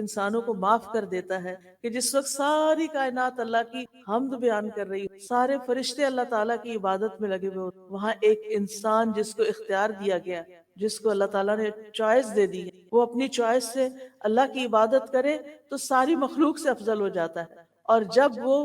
انسانوں کو معاف کر دیتا ہے کہ جس وقت ساری کائنات اللہ کی حمد بیان کر رہی ہے، سارے فرشتے اللہ تعالیٰ کی عبادت میں لگے ہوئے ہوتے ہیں، وہاں ایک انسان جس کو اختیار دیا گیا، جس کو اللہ تعالیٰ نے چوائس دے دی ہے، وہ اپنی چوائس سے اللہ کی عبادت کرے تو ساری مخلوق سے افضل ہو جاتا ہے، اور جب وہ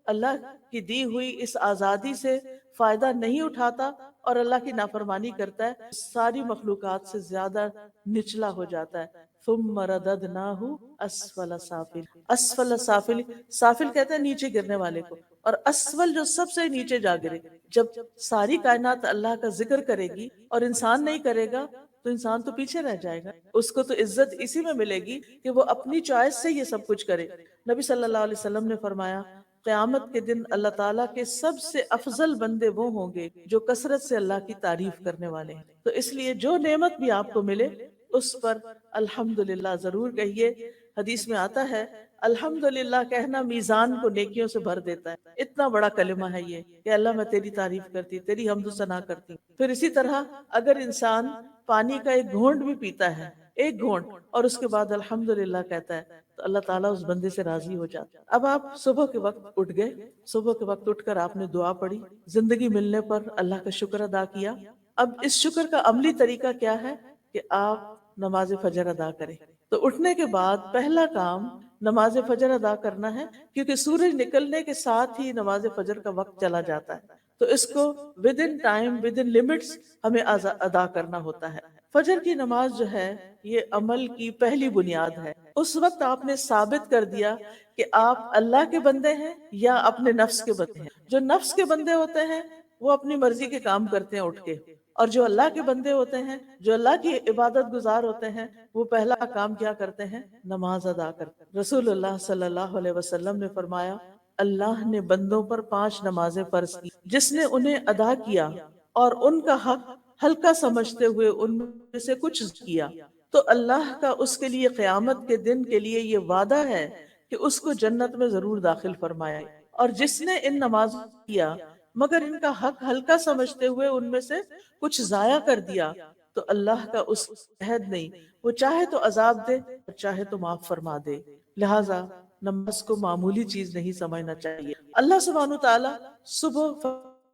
اللہ کی دی ہوئی اس آزادی سے فائدہ نہیں اٹھاتا اور اللہ کی نافرمانی کرتا ہے، ساری مخلوقات سے زیادہ نچلا ہو جاتا ہے۔ ثم رددناہ اسفل سافل، اسفل سافل، سافل کہتے ہیں نیچے گرنے والے کو، اور اسفل جو سب سے نیچے جا گرے۔ جب ساری کائنات اللہ کا ذکر کرے گی اور انسان نہیں کرے گا تو انسان تو پیچھے رہ جائے گا، اس کو تو عزت اسی میں ملے گی کہ وہ اپنی چوائس سے یہ سب کچھ کرے۔ نبی صلی اللہ علیہ وسلم نے فرمایا قیامت کے دن اللہ تعالیٰ کے سب سے افضل بندے وہ ہوں گے جو کثرت سے اللہ کی تعریف کرنے والے ہیں۔ تو اس لیے جو نعمت بھی آپ کو ملے اس پر الحمدللہ ضرور کہیے۔ حدیث میں آتا ہے الحمدللہ کہنا میزان کو نیکیوں سے بھر دیتا ہے۔ اتنا بڑا کلمہ ہے یہ کہ اللہ میں تیری تعریف کرتی، تیری حمد و ثنا کرتی۔ پھر اسی طرح اگر انسان پانی کا ایک گھونٹ بھی پیتا ہے، ایک گھونٹ، اور اس کے بعد الحمدللہ کہتا ہے تو اللہ تعالیٰ اس بندے سے راضی ہو جاتا ہے۔ اب آپ صبح کے وقت اٹھ گئے، صبح کے وقت اٹھ کر آپ نے دعا پڑھی، زندگی ملنے پر اللہ کا شکر ادا کیا۔ اب اس شکر کا عملی طریقہ کیا ہے کہ آپ نماز فجر ادا کریں۔ تو اٹھنے کے بعد پہلا کام نماز فجر ادا کرنا ہے، کیونکہ سورج نکلنے کے ساتھ ہی نماز فجر کا وقت چلا جاتا ہے، تو اس کو with in time, with in limits ہمیں ادا کرنا ہوتا ہے۔ فجر کی نماز جو ہے یہ عمل کی پہلی بنیاد ہے۔ اس وقت آپ نے ثابت کر دیا کہ آپ اللہ کے بندے ہیں یا اپنے نفس کے بندے ہیں۔ جو نفس کے بندے ہوتے ہیں وہ اپنی مرضی کے کام کرتے ہیں اٹھ کے، اور جو اللہ کے بندے ہوتے ہیں، جو اللہ کی عبادت گزار ہوتے ہیں، وہ پہلا کام کیا کرتے ہیں؟ نماز ادا کرتے ہیں۔ رسول اللہ صلی اللہ علیہ وسلم نے فرمایا اللہ نے بندوں پر 5 نمازیں فرض کی، جس نے انہیں ادا کیا اور ان کا حق ہلکا سمجھتے ہوئے ان میں سے کچھ کیا، تو اللہ کا اس کے لیے قیامت کے دن کے لیے یہ وعدہ ہے کہ اس کو جنت میں ضرور داخل فرمائے، اور جس نے ان نمازوں کیا مگر ان کا حق ہلکا سمجھتے ہوئے ان میں سے کچھ ضائع کر دیا، تو اللہ کا اس عہد نہیں، وہ چاہے تو عذاب دے اور چاہے تو معاف فرما دے۔ لہٰذا نماز کو معمولی چیز نہیں سمجھنا چاہیے۔ اللہ سبحانہ وتعالیٰ صبح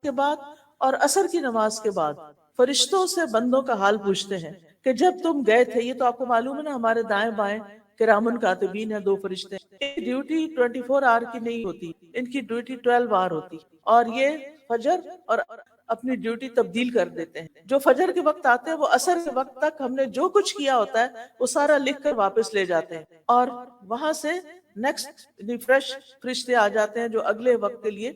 کے بعد اور عصر کی نماز کے بعد فرشتوں سے بندوں کا حال پوچھتے ہیں کہ جب تم گئے تھے، یہ تو آپ کو معلوم ہے نا ہمارے دائیں بائیں کرامن کاتبین ہیں، 2 فرشتے ہیں، ان کی ڈیوٹی 24 آور کی نہیں ہوتی، ان کی ڈیوٹی 12 آور ہوتی، اور یہ فجر اور اپنی ڈیوٹی تبدیل کر دیتے ہیں۔ جو فجر کے وقت آتے ہیں وہ عصر کے وقت تک ہم نے جو کچھ کیا ہوتا ہے وہ سارا لکھ کر واپس لے جاتے ہیں، اور وہاں سے نیکسٹ فریش فرشتے آ جاتے ہیں جو اگلے وقت کے لیے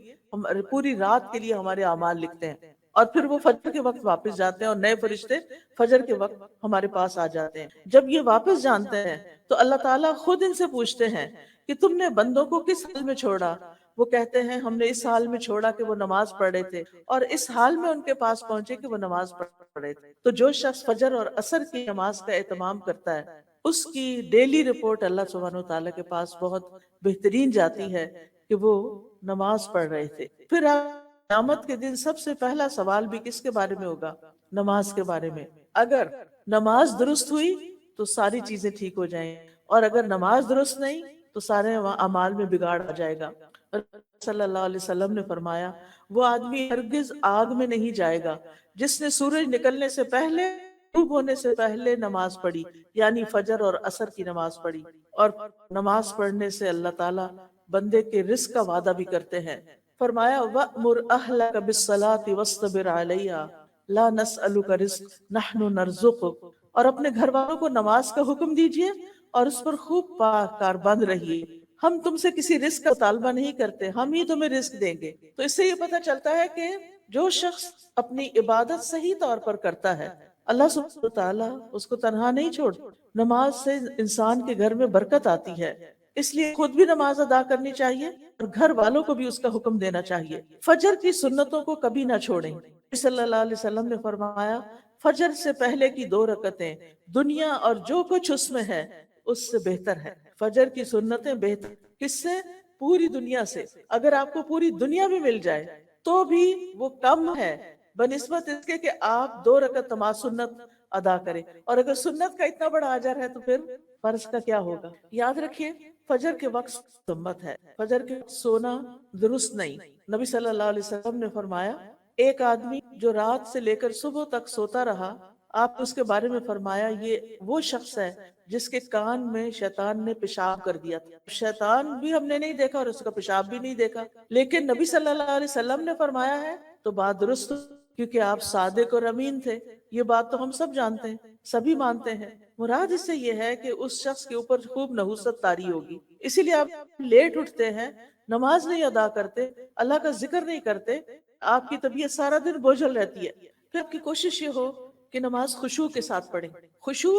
پوری رات کے لیے ہمارے اعمال لکھتے ہیں، اور پھر وہ فجر کے وقت واپس جاتے ہیں اور نئے فرشتے فجر کے وقت ہمارے پاس آ جاتے ہیں۔ جب یہ واپس جانتے ہیں تو اللہ تعالیٰ خود ان سے پوچھتے ہیں کہ تم نے بندوں کو کس حال میں چھوڑا؟ وہ کہتے ہیں ہم نے اس حال میں چھوڑا کہ وہ نماز پڑھ رہے تھے، اور اس حال میں ان کے پاس پہنچے کہ وہ نماز پڑھ رہے تھے۔ تو جو شخص فجر اور عصر کی نماز کا اہتمام کرتا ہے اس کی ڈیلی رپورٹ اللہ سبحانہ وتعالیٰ کے پاس بہت بہترین جاتی ہے کہ وہ نماز پڑھ رہے تھے۔ پھر قیامت کے دن سب سے پہلا سوال بھی کس کے بارے میں ہوگا؟ نماز کے بارے میں۔ اگر نماز درست ہوئی تو ساری چیزیں ٹھیک ہو جائیں، اور اگر نماز درست نہیں تو سارے اعمال میں بگاڑ آ جائے گا۔ صلی اللہ علیہ وسلم نے فرمایا وہ آدمی ہرگز آگ میں نہیں جائے گا جس نے سورج نکلنے سے پہلے، غروب ہونے سے پہلے نماز پڑھی، یعنی فجر اور عصر کی نماز پڑھی۔ اور نماز پڑھنے سے اللہ تعالیٰ بندے کے رزق کا وعدہ بھی کرتے ہیں۔ فرمایا وَأْمُرْ أَهْلَكَ بِالصَّلَاةِ وَاصْطَبِرْ عَلَيْهَا لَا نَسْأَلُكَ رِزْقًا نَحْنُ نَرْزُقُكَ، اور اپنے گھر والوں کو نماز کا حکم دیجئے اور اس پر خوب کار بند رہیے، ہم تم سے کسی رزق کا مطالبہ نہیں کرتے، ہم ہی تمہیں رزق دیں گے۔ تو اس سے یہ پتہ چلتا ہے کہ جو شخص اپنی عبادت صحیح طور پر کرتا ہے اللہ سبحانہ وتعالیٰ اس کو تنہا نہیں چھوڑتا۔ نماز سے انسان کے گھر میں برکت آتی ہے، اس لیے خود بھی نماز ادا کرنی چاہیے اور گھر والوں کو بھی اس کا حکم دینا چاہیے۔ فجر کی سنتوں کو کبھی نہ چھوڑیں۔ صلی اللہ علیہ وسلم نے فرمایا فجر سے پہلے کی 2 رکعتیں دنیا اور جو کچھ اس میں ہے اس سے بہتر ہے۔ فجر کی سنتیں بہتر کس سے؟ پوری دنیا سے۔ اگر آپ کو پوری دنیا بھی مل جائے تو بھی وہ کم ہے بنسبت اس کے کہ آپ 2 رکعت نماز سنت ادا کریں، اور اگر سنت کا اتنا بڑا اجر ہے تو پھر فرض کا کیا ہوگا؟ یاد رکھیے فجر کے وقت ذمت ہے، فجر کے وقت سونا درست نہیں۔ نبی صلی اللہ علیہ وسلم نے فرمایا ایک آدمی جو رات سے لے کر صبح تک سوتا رہا، آپ اس کے بارے میں فرمایا یہ وہ شخص ہے جس کے کان میں شیطان نے پیشاب کر دیا تھا۔ شیطان بھی ہم نے نہیں دیکھا اور اس کا پیشاب بھی نہیں دیکھا، لیکن نبی صلی اللہ علیہ وسلم نے فرمایا ہے تو بات درست، کیونکہ آپ صادق اور امین تھے۔ یہ بات تو ہم سب جانتے ہیں، سبھی مانتے ہیں۔ مراد اس سے یہ ہے کہ اس شخص کے اوپر خوب نحوست طاری ہوگی، اسی لیے آپ لیٹ اٹھتے ہیں، نماز نہیں ادا کرتے، اللہ کا ذکر نہیں کرتے، آپ کی طبیعت سارا دن بوجھل رہتی ہے۔ پھر آپ کی کوشش یہ ہو کہ نماز خشوع کے ساتھ پڑھیں۔ خشوع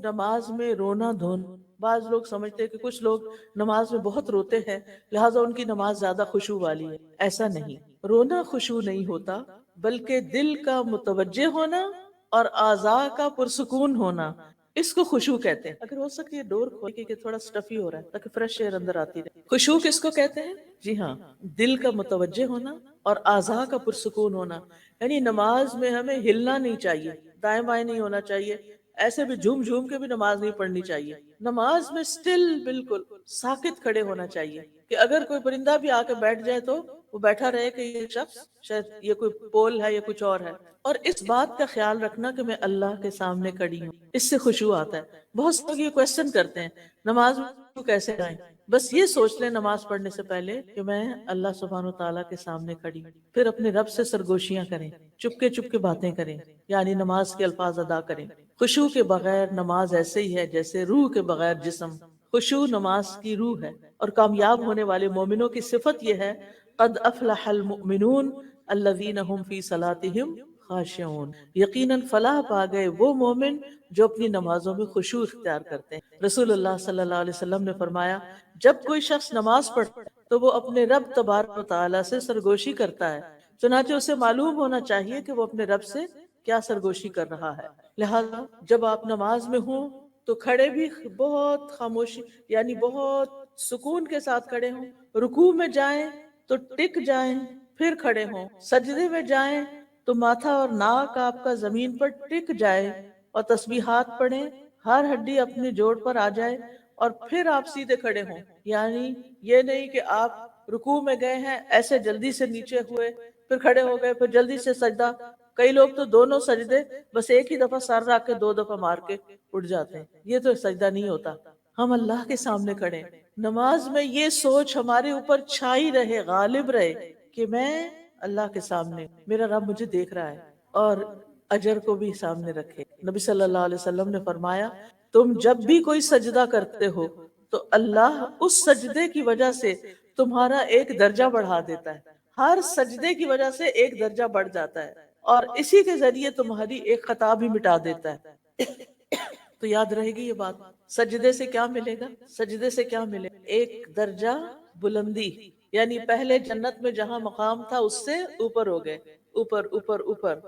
نماز میں رونا دھونا، بعض لوگ سمجھتے ہیں کہ کچھ لوگ نماز میں بہت روتے ہیں لہٰذا ان کی نماز زیادہ خشوع والی ہے، ایسا نہیں۔ رونا خشوع نہیں ہوتا، بلکہ دل کا متوجہ ہونا اور اعضاء کا پرسکون ہونا، اس کو خشوع کہتے ہیں۔ اگر ہو سکے یہ ڈور کھول کے تھوڑا سٹفی ہو رہا ہے تاکہ فریش ایئر اندر آتی رہے۔ خشوع کس کو کہتے ہیں؟ جی ہاں، دل کا متوجہ ہونا اور اعضاء کا پرسکون ہونا، یعنی نماز میں ہمیں ہلنا نہیں چاہیے، دائیں بائیں نہیں ہونا چاہیے، ایسے بھی جھوم جھوم کے بھی نماز نہیں پڑھنی چاہیے۔ نماز میں سٹل، بالکل ساکت کھڑے ہونا چاہیے کہ اگر کوئی پرندہ بھی آ کے بیٹھ جائے تو وہ بیٹھا رہے کہ یہ شخص شاید یہ کوئی پول ہے یا کچھ اور ہے، اور اس بات کا خیال رکھنا کہ میں اللہ کے سامنے کھڑی ہوں، اس سے خشوع آتا ہے۔ بہت سے لوگ یہ کوشچن کرتے ہیں نماز میں کیسے جائیں، بس یہ سوچ لیں نماز پڑھنے سے پہلے کہ میں اللہ سبحانہ و تعالیٰ کے سامنے کھڑی ہوں، پھر اپنے رب سے سرگوشیاں کریں، چپ کے باتیں کریں، یعنی نماز کے الفاظ ادا کریں۔ خشوع کے بغیر نماز ایسے ہی ہے جیسے روح کے بغیر جسم۔ خشوع نماز کی روح ہے، اور کامیاب ہونے والے مومنوں کی صفت یہ ہے قد افلح المؤمنون الذین هم فی صلاتہم خاشعون، یقیناً فلاح پا گئے وہ مومن جو اپنی نمازوں میں خشوع اختیار کرتے ہیں۔ رسول اللہ صلی اللہ علیہ وسلم نے فرمایا جب کوئی شخص نماز پڑھتا ہے تو وہ اپنے رب تبارک و تعالیٰ سے سرگوشی کرتا ہے، چنانچہ اسے معلوم ہونا چاہیے کہ وہ اپنے رب سے کیا سرگوشی کر رہا ہے۔ لہذا جب آپ نماز میں ہوں تو کھڑے بھی بہت خاموشی، یعنی بہت سکون کے ساتھ کھڑے ہوں، رکوع میں جائیں تو ٹک جائیں پھر کھڑے ہوں، سجدے میں جائیں تو ماتھا اور ناک آپ کا زمین پر ٹک جائے اور تسبیحات پڑھیں، ہر ہڈی اپنے جوڑ پر آ جائے اور پھر آپ سیدھے کھڑے ہوں۔ یعنی یہ نہیں کہ آپ رکوع میں گئے ہیں ایسے جلدی سے نیچے ہوئے پھر کھڑے ہو گئے پھر جلدی سے سجدہ، کئی لوگ تو دونوں سجدے بس ایک ہی دفعہ سر رکھ کے 2 دفعہ مار کے اٹھ جاتے ہیں، یہ تو سجدہ نہیں ہوتا۔ ہم اللہ کے سامنے کھڑے، نماز میں یہ سوچ ہمارے اوپر چھائی رہے، غالب رہے کہ میں اللہ کے سامنے، میرا رب مجھے دیکھ رہا ہے، اور اجر کو بھی سامنے رکھے۔ نبی صلی اللہ علیہ وسلم نے فرمایا تم جب بھی کوئی سجدہ کرتے ہو تو اللہ اس سجدے کی وجہ سے تمہارا ایک درجہ بڑھا دیتا ہے، ہر سجدے کی وجہ سے ایک درجہ بڑھ جاتا ہے، اور اسی کے ذریعے تمہاری ایک خطا بھی مٹا دیتا ہے۔ تو یاد رہے گی یہ بات، سجدے سے کیا ملے گا؟ سجدے سے کیا ملے گا؟ ایک درجہ بلندی، یعنی پہلے جنت میں جہاں مقام تھا اس سے اوپر ہو گئے، اوپر اوپر اوپر،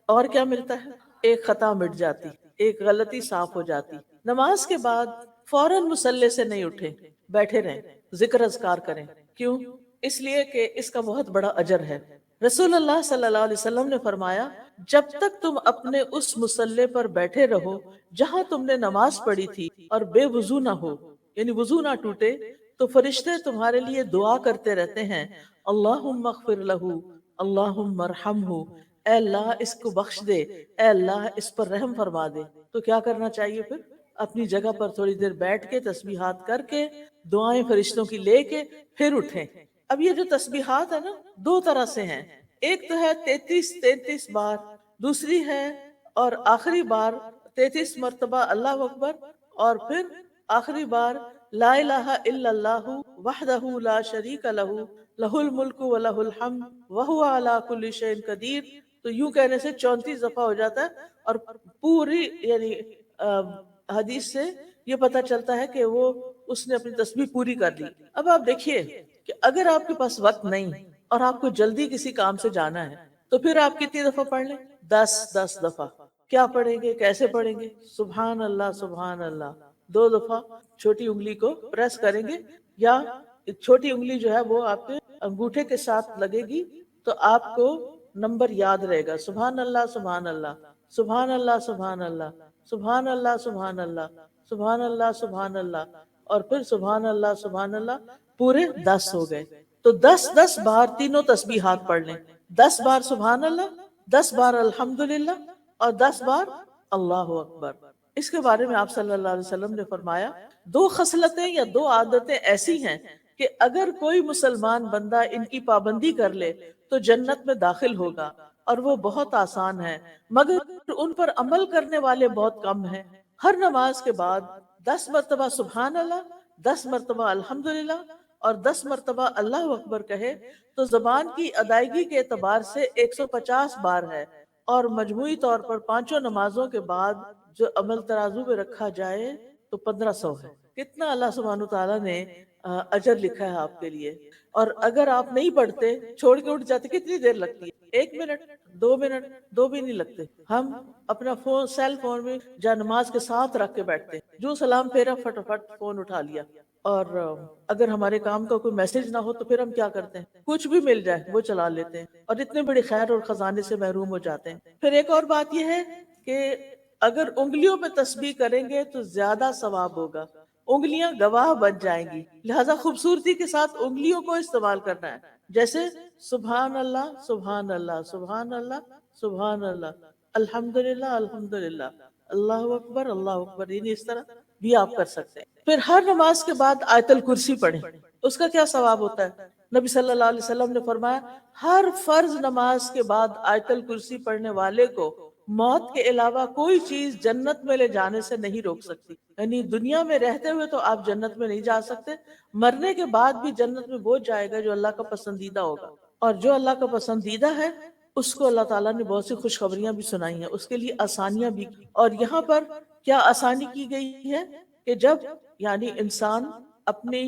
اور کیا ملتا ہے؟ ایک خطا مٹ جاتی، ایک غلطی صاف ہو جاتی۔ نماز کے بعد فوراً مصلی سے نہیں اٹھے، بیٹھے رہیں، ذکر اذکار کریں۔ کیوں؟ اس لیے کہ اس کا بہت بڑا اجر ہے۔ رسول اللہ صلی اللہ علیہ وسلم نے فرمایا جب تک تم اپنے اس مصلی پر بیٹھے رہو جہاں تم نے نماز پڑھی تھی اور بے وضو نہ ہو، یعنی وضو نہ ٹوٹے، تو فرشتے تمہارے لیے دعا کرتے رہتے ہیں اللہم اغفر لہ، اللہم ارحمہ، اے اللہ اس کو بخش دے، اے اللہ اس پر رحم فرما دے۔ تو کیا کرنا چاہیے پھر؟ اپنی جگہ پر تھوڑی دیر بیٹھ کے تسبیحات کر کے دعائیں فرشتوں کی لے کے پھر اٹھیں۔ اب یہ جو تسبیحات ہے نا 2 طرح سے ہیں، ایک تو ہے 33 بار، دوسری ہے اور آخری بار 33 مرتبہ اللہ اکبر، اور پھر آخری بار لا الہ الا اللہ وحدہ لا شریک لہ لہ الملک و لہ الحمد وہو علی کل شیء قدیر۔ تو یوں کہنے سے 34 دفعہ ہو جاتا ہے، اور پوری یعنی حدیث سے یہ پتہ چلتا ہے کہ وہ اس نے اپنی تسبیح پوری کر لی۔ اب آپ دیکھیے کہ اگر آپ کے پاس وقت نہیں اور آپ کو جلدی کسی کام سے جانا ہے تو پھر آپ کتنی دفعہ پڑھ لیں؟ 10 دفعہ۔ کیا پڑھیں گے؟ کیسے پڑھیں گے؟ سبحان اللہ سبحان اللہ 2 دفعہ چھوٹی انگلی کو پریس کریں گے، یا چھوٹی انگلی جو ہے وہ آپ کے انگوٹھے کے ساتھ لگے گی تو آپ کو نمبر یاد رہے گا، سبحان اللہ سبحان اللہ سبحان اللہ سبحان اللہ سبحان اللہ سبحان اللہ سبحان اللہ سبحان اللہ، اور پھر سبحان اللہ پورے 10 ہو گئے۔ تو 10 بار تینوں تسبیحات پڑھ لیں، 10 بار سبحان اللہ، 10 بار الحمدللہ، اور 10 بار اللہ اکبر۔ اس کے بارے میں آپ صلی اللہ علیہ وسلم نے فرمایا 2 خصلتیں یا 2 عادتیں ایسی ہیں کہ اگر کوئی مسلمان بندہ ان کی پابندی کر لے تو جنت میں داخل ہوگا، اور وہ بہت آسان ہے، مگر ان پر عمل کرنے والے بہت کم ہیں۔ ہر نماز کے بعد 10 مرتبہ سبحان اللہ، 10 مرتبہ الحمدللہ اور 10 مرتبہ اللہ اکبر کہے تو زبان کی ادائیگی کے اعتبار سے 150 بار ہے، اور مجموعی طور پر 5 نمازوں کے بعد جو عمل ترازو میں رکھا جائے تو 1500 ہے۔ کتنا اللہ سبحانہ تعالیٰ نے اجر لکھا ہے آپ کے لیے۔ اور اگر آپ نہیں پڑھتے، چھوڑ کے اٹھ جاتے، کتنی دیر لگتی ہے؟ 1 منٹ، 2 منٹ، 2 بھی نہیں لگتے۔ ہم اپنا فون، سیل فون میں جا نماز کے ساتھ رکھ کے بیٹھتے ہیں، جو سلام پھیرا فٹافٹ فون اٹھا لیا۔ اور اگر ہمارے کام کا کوئی میسج نہ ہو تو پھر ہم کیا کرتے ہیں؟ کچھ بھی مل جائے وہ چلا لیتے ہیں، اور اتنے بڑے خیر اور خزانے سے محروم ہو جاتے ہیں۔ پھر ایک اور بات یہ ہے کہ اگر انگلیوں پہ تسبیح کریں گے تو زیادہ ثواب ہوگا، انگلیاں گواہ بن جائیں گی، لہذا خوبصورتی کے ساتھ انگلیوں کو استعمال کرنا ہے، جیسے سبحان اللہ سبحان اللہ سبحان اللہ سبحان اللہ، الحمدللہ الحمدللہ، اللہ اکبر، یعنی اس طرح بھی آپ کر سکتے ہیں۔ پھر ہر نماز کے بعد آیت الکرسی پڑھیں، اس کا کیا ثواب ہوتا ہے؟ نبی صلی اللہ علیہ وسلم نے فرمایا ہر فرض نماز کے بعد آیت الکرسی پڑھنے والے کو موت کے علاوہ کوئی چیز جنت میں لے جانے سے نہیں روک سکتی۔ یعنی دنیا میں رہتے ہوئے تو آپ جنت میں نہیں جا سکتے، مرنے کے بعد بھی جنت میں وہ جائے گا جو اللہ کا پسندیدہ ہوگا، اور جو اللہ کا پسندیدہ ہے اس کو اللہ تعالیٰ نے بہت سی خوشخبریاں بھی سنائی ہیں، اس کے لیے آسانیاں بھی کی۔ اور یہاں پر کیا آسانی کی گئی ہے کہ جب یعنی انسان اپنی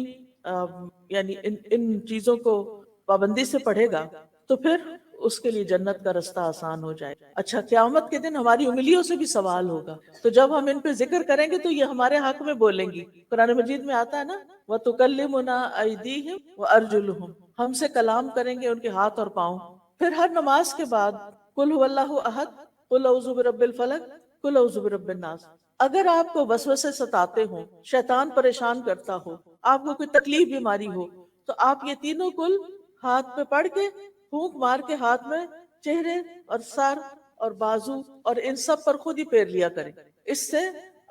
یعنی ان چیزوں کو پابندی سے پڑھے گا تو پھر اس کے لیے جنت کا رستہ آسان ہو جائے۔ اچھا، قیامت کے دن ہماری انگلیوں سے بھی سوال ہوگا، تو جب ہم ان پہ ذکر کریں گے تو یہ ہمارے حق میں بولیں گی۔ قرآن مجید میں آتا ہے نا وَتُكَلِّمُنَا أَيْدِيهِمْ وَأَرْجُلُهُمْ، ہم سے کلام کریں گے ان کے ہاتھ اور پاؤں۔ پھر ہر نماز کے بعد قُلْ هُوَ اللَّهُ أَحَدٌ قُلْ أَعُوذُ بِرَبِّ الْفَلَقِ قُلْ أَعُوذُ بِرَبِّ النَّاسِ۔ اگر آپ کو وسوسے ستاتے ہوں، شیطان پریشان کرتا ہو، آپ کو کوئی تکلیف بیماری ہو، تو آپ یہ تینوں کل ہاتھ پہ پڑھ کے پھونک مار کے ہاتھ میں چہرے اور سر اور بازو اور ان سب پر خود ہی پھیر لیا کریں۔ اس سے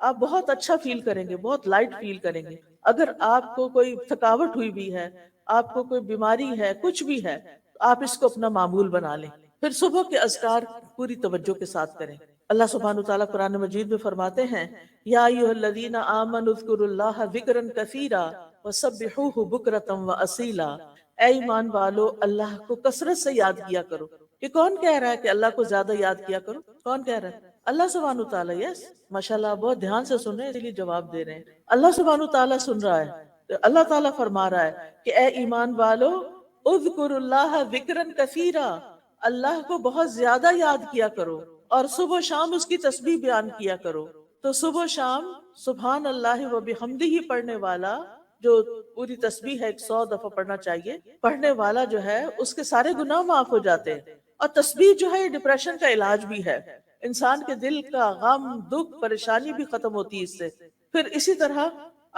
آپ بہت اچھا فیل کریں گے، بہت لائٹ فیل کریں گے۔ اگر آپ کو کوئی تھکاوٹ ہوئی بھی ہے، آپ کو کوئی بیماری ہے، کچھ بھی ہے، آپ اس کو اپنا معمول بنا لیں۔ پھر صبح کے اذکار پوری توجہ کے ساتھ کریں۔ اللہ سبحانہ وتعالیٰ قرآن مجید میں فرماتے ہیں یا ایھا الذین آمنوا اذکروا اللہ ذکرا کثیرا وسبحوہ بکرۃ واصیلا۔ اے ایمان والو، اللہ کو کثرت سے یاد کیا کرو۔ یہ کون کہہ رہا ہے کہ اللہ کو زیادہ یاد کیا کرو؟ کون کہہ رہا ہے؟ اللہ سبحانہ وتعالیٰ۔ یس، ماشاءاللہ، بہت دھیان سے سن رہے ہیں، اس لیے جواب دے رہے ہیں۔ اللہ سبحانہ وتعالیٰ سن رہا ہے۔ اللہ تعالیٰ فرما رہا ہے کہ اے ایمان والو اذکروا اللہ ذکرا کثیرا، اللہ کو بہت زیادہ یاد کیا کرو، اور صبح و شام اس کی تسبیح بیان کیا کرو۔ تو صبح و شام سبحان اللہ و بحمدہ پڑھنے والا، جو پوری تسبیح ہے 100 دفعہ پڑھنا چاہیے، پڑھنے والا جو ہے اس کے سارے گناہ معاف ہو جاتے ہیں۔ اور تسبیح جو ہے یہ ڈپریشن کا علاج بھی ہے، انسان کے دل کا غم، دکھ، پریشانی بھی ختم ہوتی ہے اس سے۔ پھر اسی طرح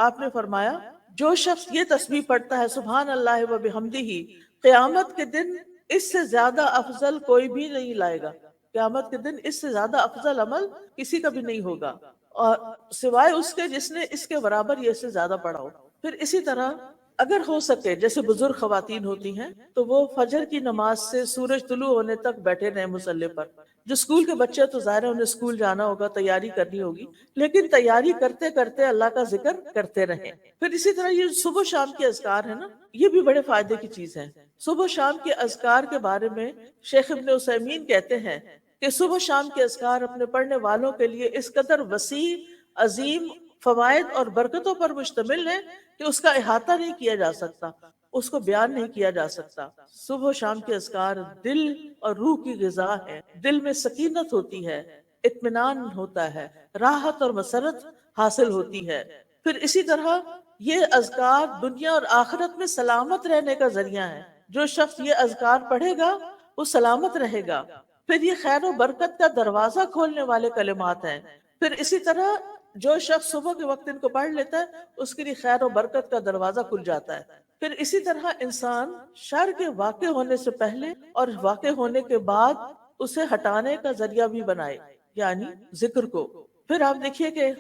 آپ نے فرمایا جو شخص یہ تسبیح پڑھتا ہے سبحان اللہ و بحمدہ، قیامت کے دن اس سے زیادہ افضل کوئی بھی نہیں لائے گا۔ قیامت کے دن اس سے زیادہ افضل عمل کسی کا بھی نہیں ہوگا، اور سوائے اس کے جس نے اس کے برابر یہ سے زیادہ پڑھا ہو۔ پھر اسی طرح اگر ہو سکے، جیسے بزرگ خواتین ہوتی ہیں تو وہ فجر کی نماز سے سورج طلوع ہونے تک بیٹھے رہیں مصلی پر۔ جو اسکول کے بچے تو ظاہر ہے انہیں اسکول جانا ہوگا، تیاری کرنی ہوگی، لیکن تیاری کرتے کرتے اللہ کا ذکر کرتے رہیں۔ پھر اسی طرح یہ صبح شام کے اذکار ہیں نا، یہ بھی بڑے فائدے کی چیز ہے۔ صبح شام کے اذکار کے بارے میں شیخ ابن عثیمین کہتے ہیں کہ صبح شام کے اذکار اپنے پڑھنے والوں کے لیے اس قدر وسیع، عظیم فوائد اور برکتوں پر مشتمل ہے کہ اس کا احاطہ نہیں کیا جا سکتا، اس کو بیان نہیں کیا جا سکتا۔ صبح و شام کے اذکار دل اور روح کی غذا ہے، دل میں سکینت ہوتی ہے، اطمینان ہوتا ہے، راحت اور مسرت حاصل ہوتی ہے۔ پھر اسی طرح یہ اذکار دنیا اور آخرت میں سلامت رہنے کا ذریعہ ہے۔ جو شخص یہ اذکار پڑھے گا وہ سلامت رہے گا۔ پھر یہ خیر و برکت کا دروازہ کھولنے والے کلمات ہیں۔ پھر اسی طرح جو شخص صبح کے وقت ان کو پڑھ لیتا ہے اس کے لیے خیر و برکت کا دروازہ کھل جاتا ہے۔ پھر اسی طرح انسان شر کے واقع ہونے سے پہلے اور واقع ہونے کے بعد اسے ہٹانے کا ذریعہ بھی بنائے، یعنی ذکر کو۔ پھر آپ دیکھیے کہ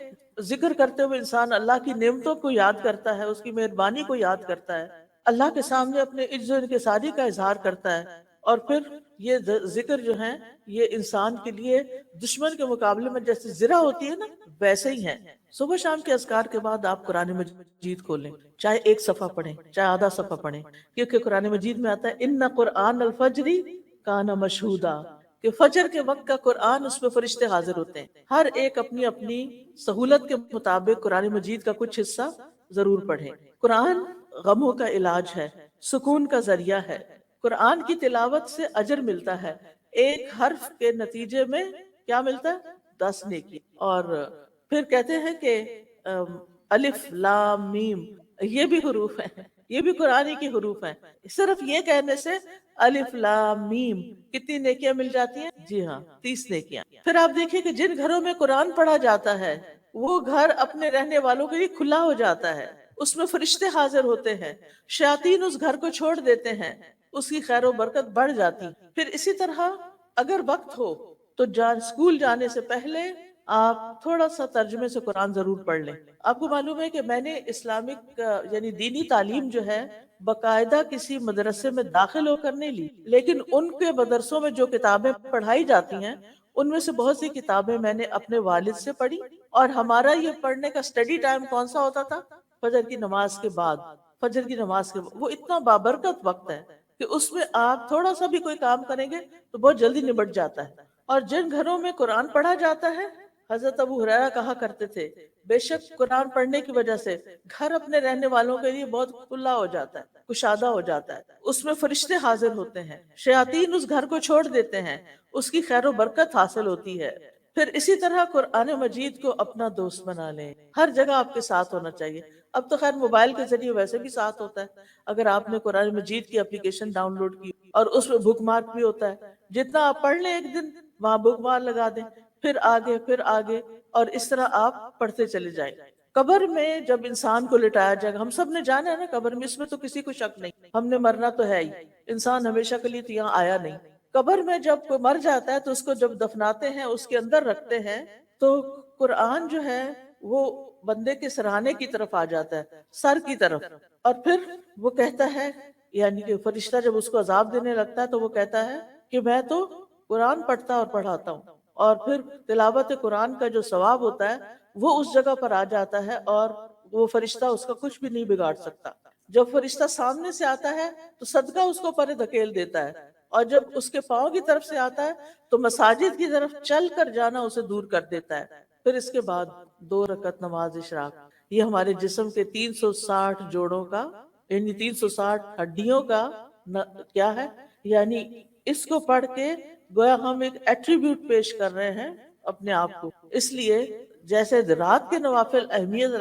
ذکر کرتے ہوئے انسان اللہ کی نعمتوں کو یاد کرتا ہے، اس کی مہربانی کو یاد کرتا ہے، اللہ کے سامنے اپنے عجز و انکساری کا اظہار کرتا ہے، اور پھر یہ ذکر جو ہے یہ انسان کے لیے دشمن کے مقابلے میں جیسے زرہ ہوتی ہے نا، ویسے ہی ہے۔ صبح شام کے اذکار کے بعد آپ قرآن مجید کھولیں، چاہے ایک صفحہ پڑھیں چاہے آدھا صفحہ پڑھیں، کیونکہ قرآن مجید میں آتا ہے ان قرآن الفجر کان مشہودا، کہ فجر کے وقت کا قرآن اس میں فرشتے حاضر ہوتے ہیں۔ ہر ایک اپنی اپنی سہولت کے مطابق قرآن مجید کا کچھ حصہ ضرور پڑھیں۔ قرآن غموں کا علاج ہے، سکون کا ذریعہ ہے۔ قرآن کی تلاوت سے اجر ملتا ہے، ایک حرف کے نتیجے میں کیا ملتا ہے؟ 10 نیکی۔ اور پھر کہتے ہیں کہ الف لام میم یہ بھی حروف ہیں، یہ بھی قرآن کی حروف ہیں۔ صرف یہ کہنے سے الف لام میم کتنی نیکیاں مل جاتی ہیں؟ جی ہاں، 30 نیکیاں۔ پھر آپ دیکھیں کہ جن گھروں میں قرآن پڑھا جاتا ہے وہ گھر اپنے رہنے والوں کے لیے کھلا ہو جاتا ہے، اس میں فرشتے حاضر ہوتے ہیں، شیاطین اس گھر کو چھوڑ دیتے ہیں، اس کی خیر و برکت بڑھ جاتی۔ پھر اسی طرح اگر وقت ہو تو اسکول جانے سے پہلے آپ تھوڑا سا ترجمے سے قرآن ضرور پڑھ لیں۔ آپ کو معلوم ہے کہ میں نے اسلامک یعنی دینی تعلیم جو ہے باقاعدہ کسی مدرسے میں داخل ہو کر نہیں لی، لیکن ان کے مدرسوں میں جو کتابیں پڑھائی جاتی ہیں ان میں سے بہت سی کتابیں میں نے اپنے والد سے پڑھی، اور ہمارا یہ پڑھنے کا اسٹڈی ٹائم کون سا ہوتا تھا؟ فجر کی نماز کے بعد۔ فجر کی نماز کے بعد وہ اتنا بابرکت وقت ہے کہ اس میں آپ تھوڑا سا بھی کوئی کام کریں گے تو بہت جلدی نبٹ جاتا ہے۔ اور جن گھروں میں قرآن پڑھا جاتا ہے، حضرت ابو ہریرہ کہا کرتے تھے بے شک قرآن پڑھنے کی وجہ سے گھر اپنے رہنے والوں کے لیے بہت کھلا ہو جاتا ہے، کشادہ ہو جاتا ہے، اس میں فرشتے حاضر ہوتے ہیں، شیاطین اس گھر کو چھوڑ دیتے ہیں، اس کی خیر و برکت حاصل ہوتی ہے۔ پھر اسی طرح قرآن مجید کو اپنا دوست بنا لیں، ہر جگہ آپ کے ساتھ ہونا چاہیے۔ اب تو خیر موبائل کے ذریعے ویسے بھی ساتھ ہوتا ہے، اگر آپ نے قرآن مجید کی اپلیکیشن ڈاؤن لوڈ کی اور اس میں بک مارک بھی ہوتا ہے، جتنا آپ پڑھ لیں ایک دن وہاں بک مارک لگا دیں، پھر آگے، اور اس طرح آپ پڑھتے چلے جائیں۔ قبر میں جب انسان کو لٹایا جائے گا، ہم سب نے جانا ہے نا قبر میں، اس میں تو کسی کو شک نہیں، ہم نے مرنا تو ہے ہی، انسان ہمیشہ کے لیے تو یہاں آیا نہیں۔ قبر میں جب کوئی مر جاتا ہے تو اس کو جب دفناتے ہیں اس کے اندر رکھتے ہیں تو قرآن جو ہے وہ بندے کے سرہانے کی طرف آ جاتا ہے، سر کی طرف، اور پھر وہ کہتا ہے، یعنی کہ فرشتہ جب اس کو عذاب دینے لگتا ہے تو وہ کہتا ہے کہ میں تو قرآن پڑھتا اور پڑھاتا ہوں، اور پھر تلاوت قرآن کا جو ثواب ہوتا ہے وہ اس جگہ پر آ جاتا ہے اور وہ فرشتہ اس کا کچھ بھی نہیں بگاڑ سکتا۔ جب فرشتہ سامنے سے آتا ہے تو صدقہ اس کو پرے دھکیل دیتا ہے، اور جب اس کے پاؤں کی طرف سے آتا ہے تو مساجد کی طرف چل کر جانا اسے دور کر دیتا ہے۔ پھر اس کے بعد 2 رکعت نماز اشراق، یہ ہمارے جسم کے 360 جوڑوں کا یعنی 360 ہڈیوں کا کیا ہے، یعنی اس کو پڑھ کے گویا ہم ایک ایٹریبیوٹ پیش کر رہے ہیں اپنے آپ کو۔ اس لیے جیسے رات کے نوافل اہمیت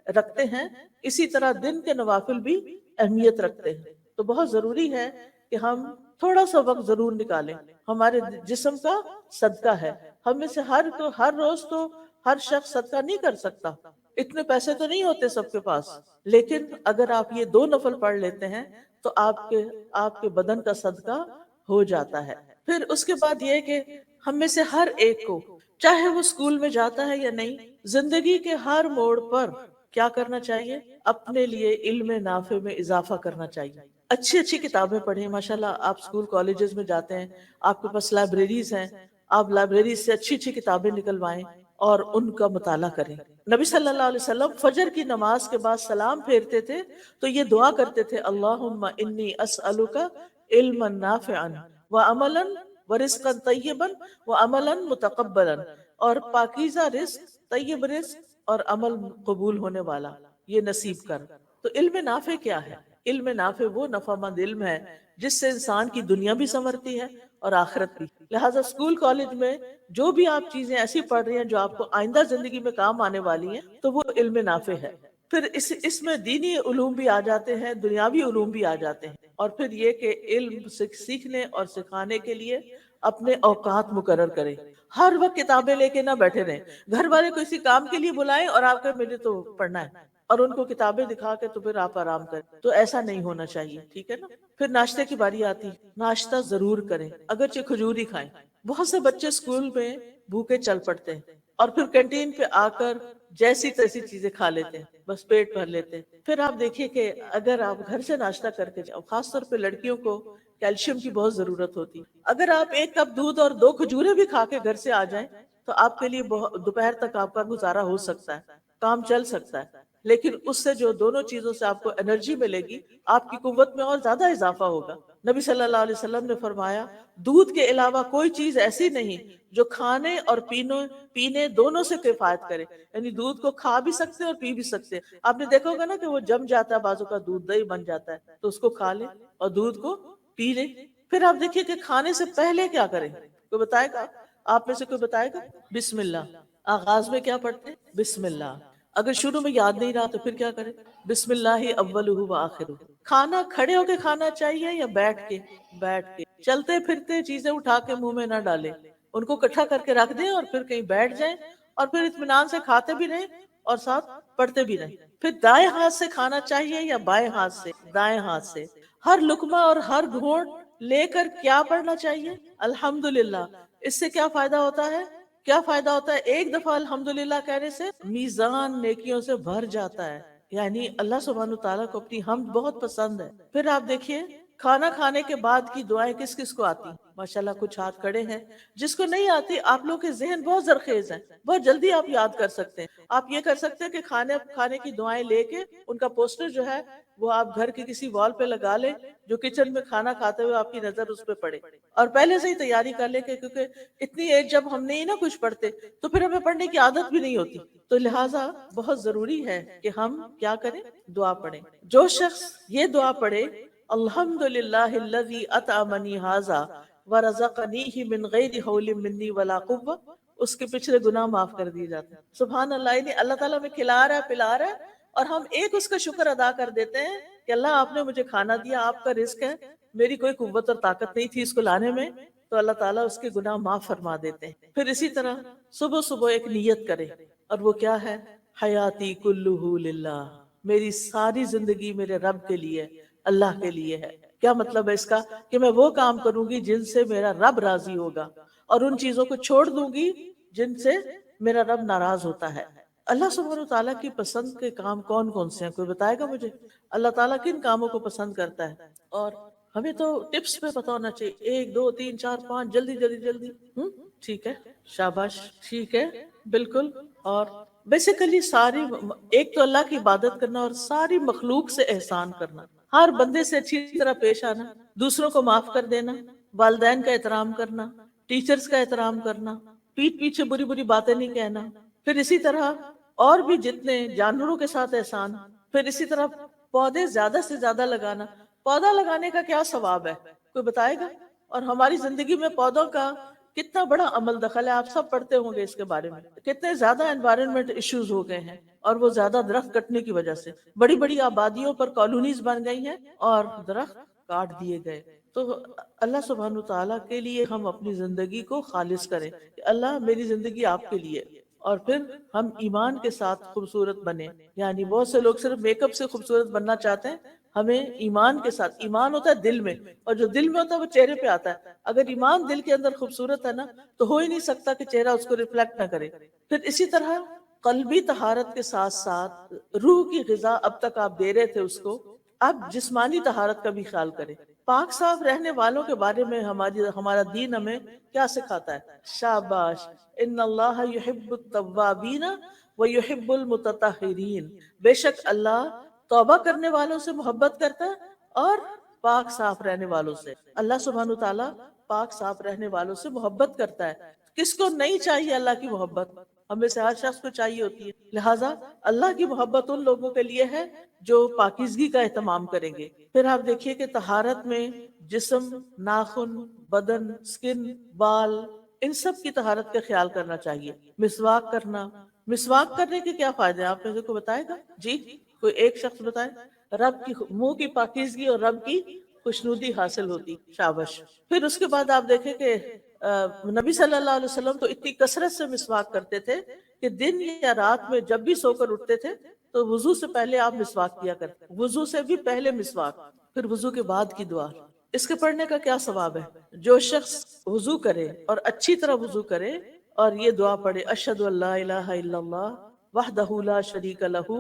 رکھتے ہیں اسی طرح دن کے نوافل بھی اہمیت رکھتے ہیں، تو بہت ضروری ہے کہ ہم تھوڑا سا وقت ضرور نکالیں، ہمارے جسم کا صدقہ ہے۔ ہم میں سے ہر روز تو ہر شخص صدقہ نہیں کر سکتا، اتنے پیسے تو نہیں ہوتے سب کے پاس، لیکن اگر آپ یہ 2 نفل پڑھ لیتے ہیں تو آپ کے بدن کا صدقہ ہو جاتا ہے۔ پھر اس کے بعد یہ کہ ہم میں سے ہر ایک کو، چاہے وہ اسکول میں جاتا ہے یا نہیں، زندگی کے ہر موڑ پر کیا کرنا چاہیے؟ اپنے لیے علم نافع میں اضافہ کرنا چاہیے، اچھی کتابیں پڑھیں۔ ماشاءاللہ آپ اسکول کالجز میں جاتے ہیں، آپ کے پاس لائبریریز ہیں، آپ لائبریریز سے اچھی کتابیں نکلوائیں اور ان کا مطالعہ کریں۔ نبی صلی اللہ علیہ وسلم فجر کی نماز کے بعد سلام پھیرتے تھے تو یہ دعا کرتے تھے، اللہم انی اسألک علما نافعا وعملا ورزقا طیبا وعملا متقبلا، اور پاکیزہ رزق، طیب رزق اور عمل قبول ہونے والا یہ نصیب کر۔ تو علم نافع کیا ہے؟ علم نافع وہ نفع مند علم ہے جس سے انسان کی دنیا بھی سنورتی ہے اور آخرت بھی۔ لہٰذا اسکول کالج میں جو بھی آپ چیزیں ایسی پڑھ رہی ہیں جو آپ کو آئندہ زندگی میں کام آنے والی ہیں تو وہ علم نافع ہے۔ پھر اس میں دینی علوم بھی آ جاتے ہیں، دنیاوی علوم بھی آ جاتے ہیں، اور پھر یہ کہ علم سیکھنے اور سکھانے کے لیے اپنے اوقات مقرر کریں، ہر وقت کتابیں لے کے نہ بیٹھے رہیں، گھر والے کو کسی کام کے لیے بلائیں اور آپ کہیں مجھے تو پڑھنا ہے اور ان کو کتابیں دکھا کے تو پھر آپ آرام کریں، تو ایسا نہیں ہونا چاہیے، ٹھیک ہے نا۔ پھر ناشتے کی باری آتی، ناشتہ ضرور کریں، اگرچہ کھجور ہی کھائیں۔ بہت سے بچے اسکول میں بھوکے چل پڑتے ہیں اور پھر کینٹین پہ آ کر جیسی تیسی چیزیں کھا لیتے ہیں، بس پیٹ بھر لیتے ہیں۔ پھر آپ دیکھیے کہ اگر آپ گھر سے ناشتہ کر کے جاؤ، خاص طور پہ لڑکیوں کو کیلشیم کی بہت ضرورت ہوتی ہے، اگر آپ 1 کپ دودھ اور 2 کھجوریں بھی کھا کے گھر سے آ جائیں تو آپ کے لیے دوپہر تک آپ کا گزارا ہو سکتا ہے، کام چل سکتا ہے۔ لیکن اس سے جو دونوں چیزوں سے آپ کو انرجی ملے گی، آپ کی قوت میں اور زیادہ اضافہ ہوگا۔ نبی صلی اللہ علیہ وسلم نے فرمایا دودھ کے علاوہ کوئی چیز ایسی نہیں جو کھانے اور پینے دونوں سے کفایت کرے، یعنی دودھ کو کھا بھی سکتے اور پی بھی سکتے۔ آپ نے دیکھا ہوگا نا کہ وہ جم جاتا ہے، بازو کا دودھ دہی بن جاتا ہے، تو اس کو کھا لے اور دودھ کو پی لے۔ پھر آپ دیکھیے کہ کھانے سے پہلے کیا کریں، کوئی بتائے گا؟ آپ میں سے کوئی بتائے گا؟ بسم اللہ۔ آغاز میں کیا پڑھتے ہیں؟ بسم اللہ۔ اگر شروع میں یاد نہیں رہا تو پھر کیا کریں؟ بسم اللہ اولہ و آخرہ۔ کھانا کھڑے ہو کے کھانا چاہیے یا بیٹھ کے؟ بیٹھ کے۔ چلتے پھرتے چیزیں اٹھا کے منہ میں نہ ڈالیں، ان کو اکٹھا کر کے رکھ دیں اور پھر کہیں بیٹھ جائیں اور پھر اطمینان سے کھاتے بھی رہیں اور ساتھ پڑھتے بھی رہیں۔ پھر دائیں ہاتھ سے کھانا چاہیے یا بائیں ہاتھ سے؟ دائیں ہاتھ سے۔ ہر لقمہ اور ہر گھونٹ لے کر کیا پڑھنا چاہیے؟ الحمدللہ۔ اس سے کیا فائدہ ہوتا ہے؟ کیا فائدہ ہوتا ہے؟ ایک دفعہ الحمدللہ کہنے سے میزان نیکیوں سے بھر جاتا ہے، یعنی اللہ سبحانہ تعالیٰ کو اپنی حمد بہت پسند ہے۔ پھر آپ دیکھیے کھانا کھانے کے بعد کی دعائیں کس کس کو آتی؟ ماشاءاللہ کچھ ہاتھ کھڑے ہیں، جس کو نہیں آتی آپ لوگ کے ذہن بہت زرخیز ہیں، بہت جلدی آپ یاد کر سکتے ہیں۔ آپ یہ کر سکتے ہیں کہ کھانے کی دعائیں لے کے ان کا پوسٹر جو ہے وہ آپ گھر کے کسی وال پہ لگا لیں، جو کچن میں کھانا کھاتے ہوئے آپ کی نظر اس پہ پڑے، اور پہلے سے ہی تیاری کر لیں کہ کیونکہ اتنی ایج جب ہم نہیں نا کچھ پڑھتے تو پھر ہمیں پڑھنے کی عادت بھی نہیں ہوتی، تو لہٰذا بہت ضروری ہے کہ ہم کیا کریں؟ دعا پڑھیں۔ جو شخص یہ دعا پڑھے الحمدللہ الذی اطعمنی ھذا ورزقنیہ من غیر حول منی ولا قوہ، اس کے پچھلے گناہ معاف کر دیے جاتے ہیں۔ سبحان اللہ، یعنی اللہ تعالیٰ ہمیں کھلا رہا ہے پلا رہا ہے اور ہم ایک اس کا شکر ادا کر دیتے ہیں کہ اللہ آپ نے مجھے کھانا دیا، آپ کا رزق ہے، میری کوئی قوت اور طاقت نہیں تھی اس کو لانے میں، تو اللہ تعالیٰ اس کے گناہ معاف فرما دیتے ہیں۔ پھر اسی طرح صبح صبح ایک نیت کرے، اور وہ کیا ہے؟ حیاتی کلہ للہ، میری ساری زندگی میرے رب کے لیے، اللہ کے لیے ہے۔ کیا مطلب ہے اس کا؟ کہ میں وہ کام کروں گی جن سے میرا رب راضی ہوگا اور ان چیزوں کو چھوڑ دوں گی جن سے میرا رب ناراض ہوتا ہے۔ اللہ سبحانہ تعالیٰ کی پسند کے کام کون کون سے ہیں؟ کوئی بتائے گا مجھے؟ اللہ تعالیٰ کن کاموں کو پسند کرتا ہے؟ اور ہمیں تو ٹپس پہ پتہ ہونا چاہیے، 1 2 3 4 5 جلدی جلدی جلدی۔ ٹھیک ہے، شاباش، ٹھیک ہے، بالکل۔ اور بیسیکلی ساری ایک تو اللہ کی عبادت کرنا اور ساری مخلوق سے احسان کرنا، ہر بندے سے اچھی طرح پیش آنا، دوسروں کو معاف کر دینا، والدین کا احترام کرنا، ٹیچرز کا احترام کرنا، پیٹھ پیچھے بری بری باتیں نہیں کہنا، پھر اسی طرح اور بھی جتنے جانوروں کے ساتھ احسان، پھر اسی طرح پودے زیادہ سے زیادہ لگانا۔ پودا لگانے کا کیا ثواب ہے؟ کوئی بتائے گا؟ اور ہماری زندگی میں پودوں کا کتنا بڑا عمل دخل ہے، آپ سب پڑھتے ہوں گے اس کے بارے میں، کتنے زیادہ انوائرمنٹ ایشوز ہو گئے ہیں اور وہ زیادہ درخت کٹنے کی وجہ سے، بڑی بڑی آبادیوں پر کالونیز بن گئی ہیں اور درخت کاٹ دیے گئے۔ تو اللہ سبحانہ تعالیٰ کے لیے ہم اپنی زندگی کو خالص کریں کہ اللہ میری زندگی آپ کے لیے، اور پھر ہم ایمان کے ساتھ خوبصورت بنیں۔ یعنی بہت سے لوگ صرف میک اپ سے خوبصورت بننا چاہتے ہیں، ہمیں ایمان کے ساتھ، ایمان ہوتا ہے دل میں، اور جو دل میں ہوتا ہے وہ چہرے پہ آتا ہے۔ اگر ایمان دل کے اندر خوبصورت ہے نا تو ہو ہی نہیں سکتا کہ چہرہ اس کو ریفلیکٹ نہ کرے۔ پھر اسی طرح قلبی طہارت کے ساتھ ساتھ روح کی غذا اب تک آپ دے رہے تھے اس کو، اب جسمانی طہارت کا بھی خیال کریں۔ پاک صاف رہنے والوں کے بارے میں ہمارا دین ہمیں کیا سکھاتا ہے؟ شاباش، ان اللہ یحب التوابین ویحب المتطہرین، بے شک اللہ توبہ کرنے والوں سے محبت کرتا ہے اور پاک صاف رہنے والوں سے۔ اللہ سبحانہ تعالیٰ پاک صاف رہنے والوں سے محبت کرتا ہے۔ کس کو نہیں چاہیے اللہ کی محبت؟ ہمیں سے ہر شخص کو چاہیے ہوتی ہے۔ لہٰذا اللہ کی محبت ان لوگوں کے لیے ہے جو پاکیزگی کا اہتمام کریں گے۔ پھر آپ دیکھیے کہ طہارت میں جسم، ناخن، بدن، سکن، بال، ان سب کی طہارت کا خیال کرنا چاہیے۔ مسواک کرنا، مسواک کرنے کے کیا فائدے ہیں؟ آپ میں سے کوئی بتائے گا؟ جی، کوئی ایک شخص بتائے۔ رب کی منہ کی پاکیزگی اور رب کی خوشنودی حاصل ہوتی۔ شاباش۔ پھر اس کے بعد آپ دیکھیں کہ نبی صلی اللہ علیہ وسلم تو اتنی کثرت سے مسواک کرتے تھے کہ دن یا رات میں جب بھی سو کر اٹھتے تھے تو وضو سے پہلے آپ مسواک کیا کرتے، وضو سے بھی پہلے مسواک، پھر وضو کے بعد کی دعا۔ اس کے پڑھنے کا کیا ثواب ہے؟ جو شخص وضو کرے اور اچھی طرح وضو کرے اور یہ دعا پڑھے، اشہد ان لا الہ الا اللہ وحدہ لا شریک لہ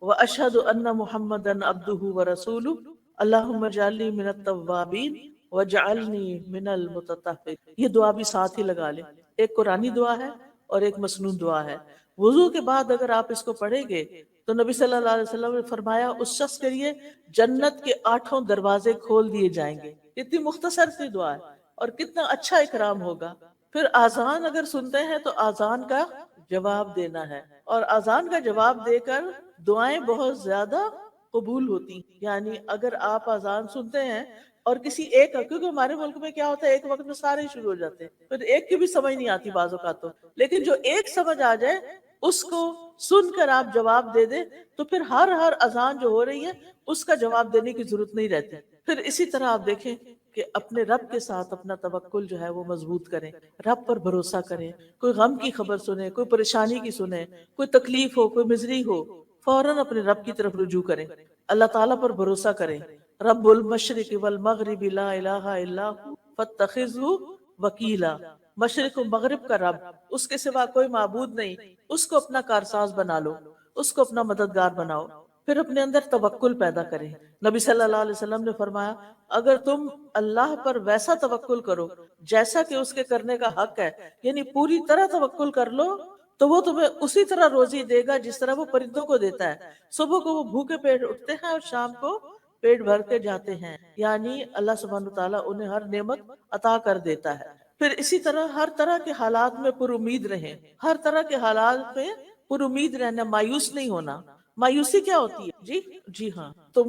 واشہد ان محمدا عبدہ ورسولہ اللہم اجعلنی من التوابین وجعلنی من المتطہرین، یہ دعا بھی ساتھ ہی لگا لیں۔ ایک قرآنی دعا ہے اور ایک مسنون دعا ہے۔ وضو کے بعد اگر آپ اس کو پڑھیں گے تو نبی صلی اللہ علیہ وسلم نے فرمایا اس شخص کے لیے جنت کے 8 دروازے کھول دیے جائیں گے۔ کتنی مختصر سی دعا ہے اور کتنا اچھا اکرام ہوگا۔ پھر آذان اگر سنتے ہیں تو آذان کا جواب دینا ہے، اور آذان کا جواب دے کر دعائیں بہت زیادہ قبول ہوتی۔ یعنی اگر آپ آذان سنتے ہیں اور کسی ایک، کیونکہ ہمارے ملک میں کیا ہوتا ہے ایک وقت میں سارے شروع ہو جاتے ہیں، پھر ایک کی بھی سمجھ نہیں آتی بعض اوقات، لیکن جو ایک سمجھ آ جائے اس کو سن کر آپ جواب دے دیں تو پھر ہر اذان جو ہو رہی ہے اس کا جواب دینے کی ضرورت نہیں رہتی۔ پھر اسی طرح آپ دیکھیں کہ اپنے رب کے ساتھ اپنا توکل جو ہے وہ مضبوط کریں، رب پر بھروسہ کریں۔ کوئی غم کی خبر سنیں، کوئی پریشانی کی سنیں، کوئی تکلیف ہو، کوئی مزری ہو، فوراً اپنے رب کی طرف رجوع کریں، اللہ تعالیٰ پر بھروسہ کریں۔ رب المشرق والمغرب لا الہ الا ہو فاتخذہ وکیلا، مشرق و مغرب کا رب، اس کے سوا کوئی معبود نہیں، اس کو اپنا کارساز بنا لو، اس کو اپنا مددگار بناؤ۔ پھر اپنے اندر توکل پیدا کریں۔ نبی صلی اللہ علیہ وسلم نے فرمایا اگر تم اللہ پر ویسا توکل کرو جیسا کہ اس کے کرنے کا حق ہے، یعنی پوری طرح توکل کر لو، تو وہ تمہیں اسی طرح روزی دے گا جس طرح وہ پرندوں کو دیتا ہے۔ صبح کو وہ بھوکے پیٹ اٹھتے ہیں اور شام کو پیٹ بھر کے جاتے ہیں، یعنی اللہ سبحانہ وتعالیٰ انہیں ہر نعمت عطا کر دیتا ہے۔ پھر اسی طرح ہر طرح کے حالات میں پر امید رہیں، ہر طرح کے حالات میں پر امید رہنا، مایوس نہیں ہونا۔ مایوسی کیا ہوتی ہے؟ جی ہاں، تو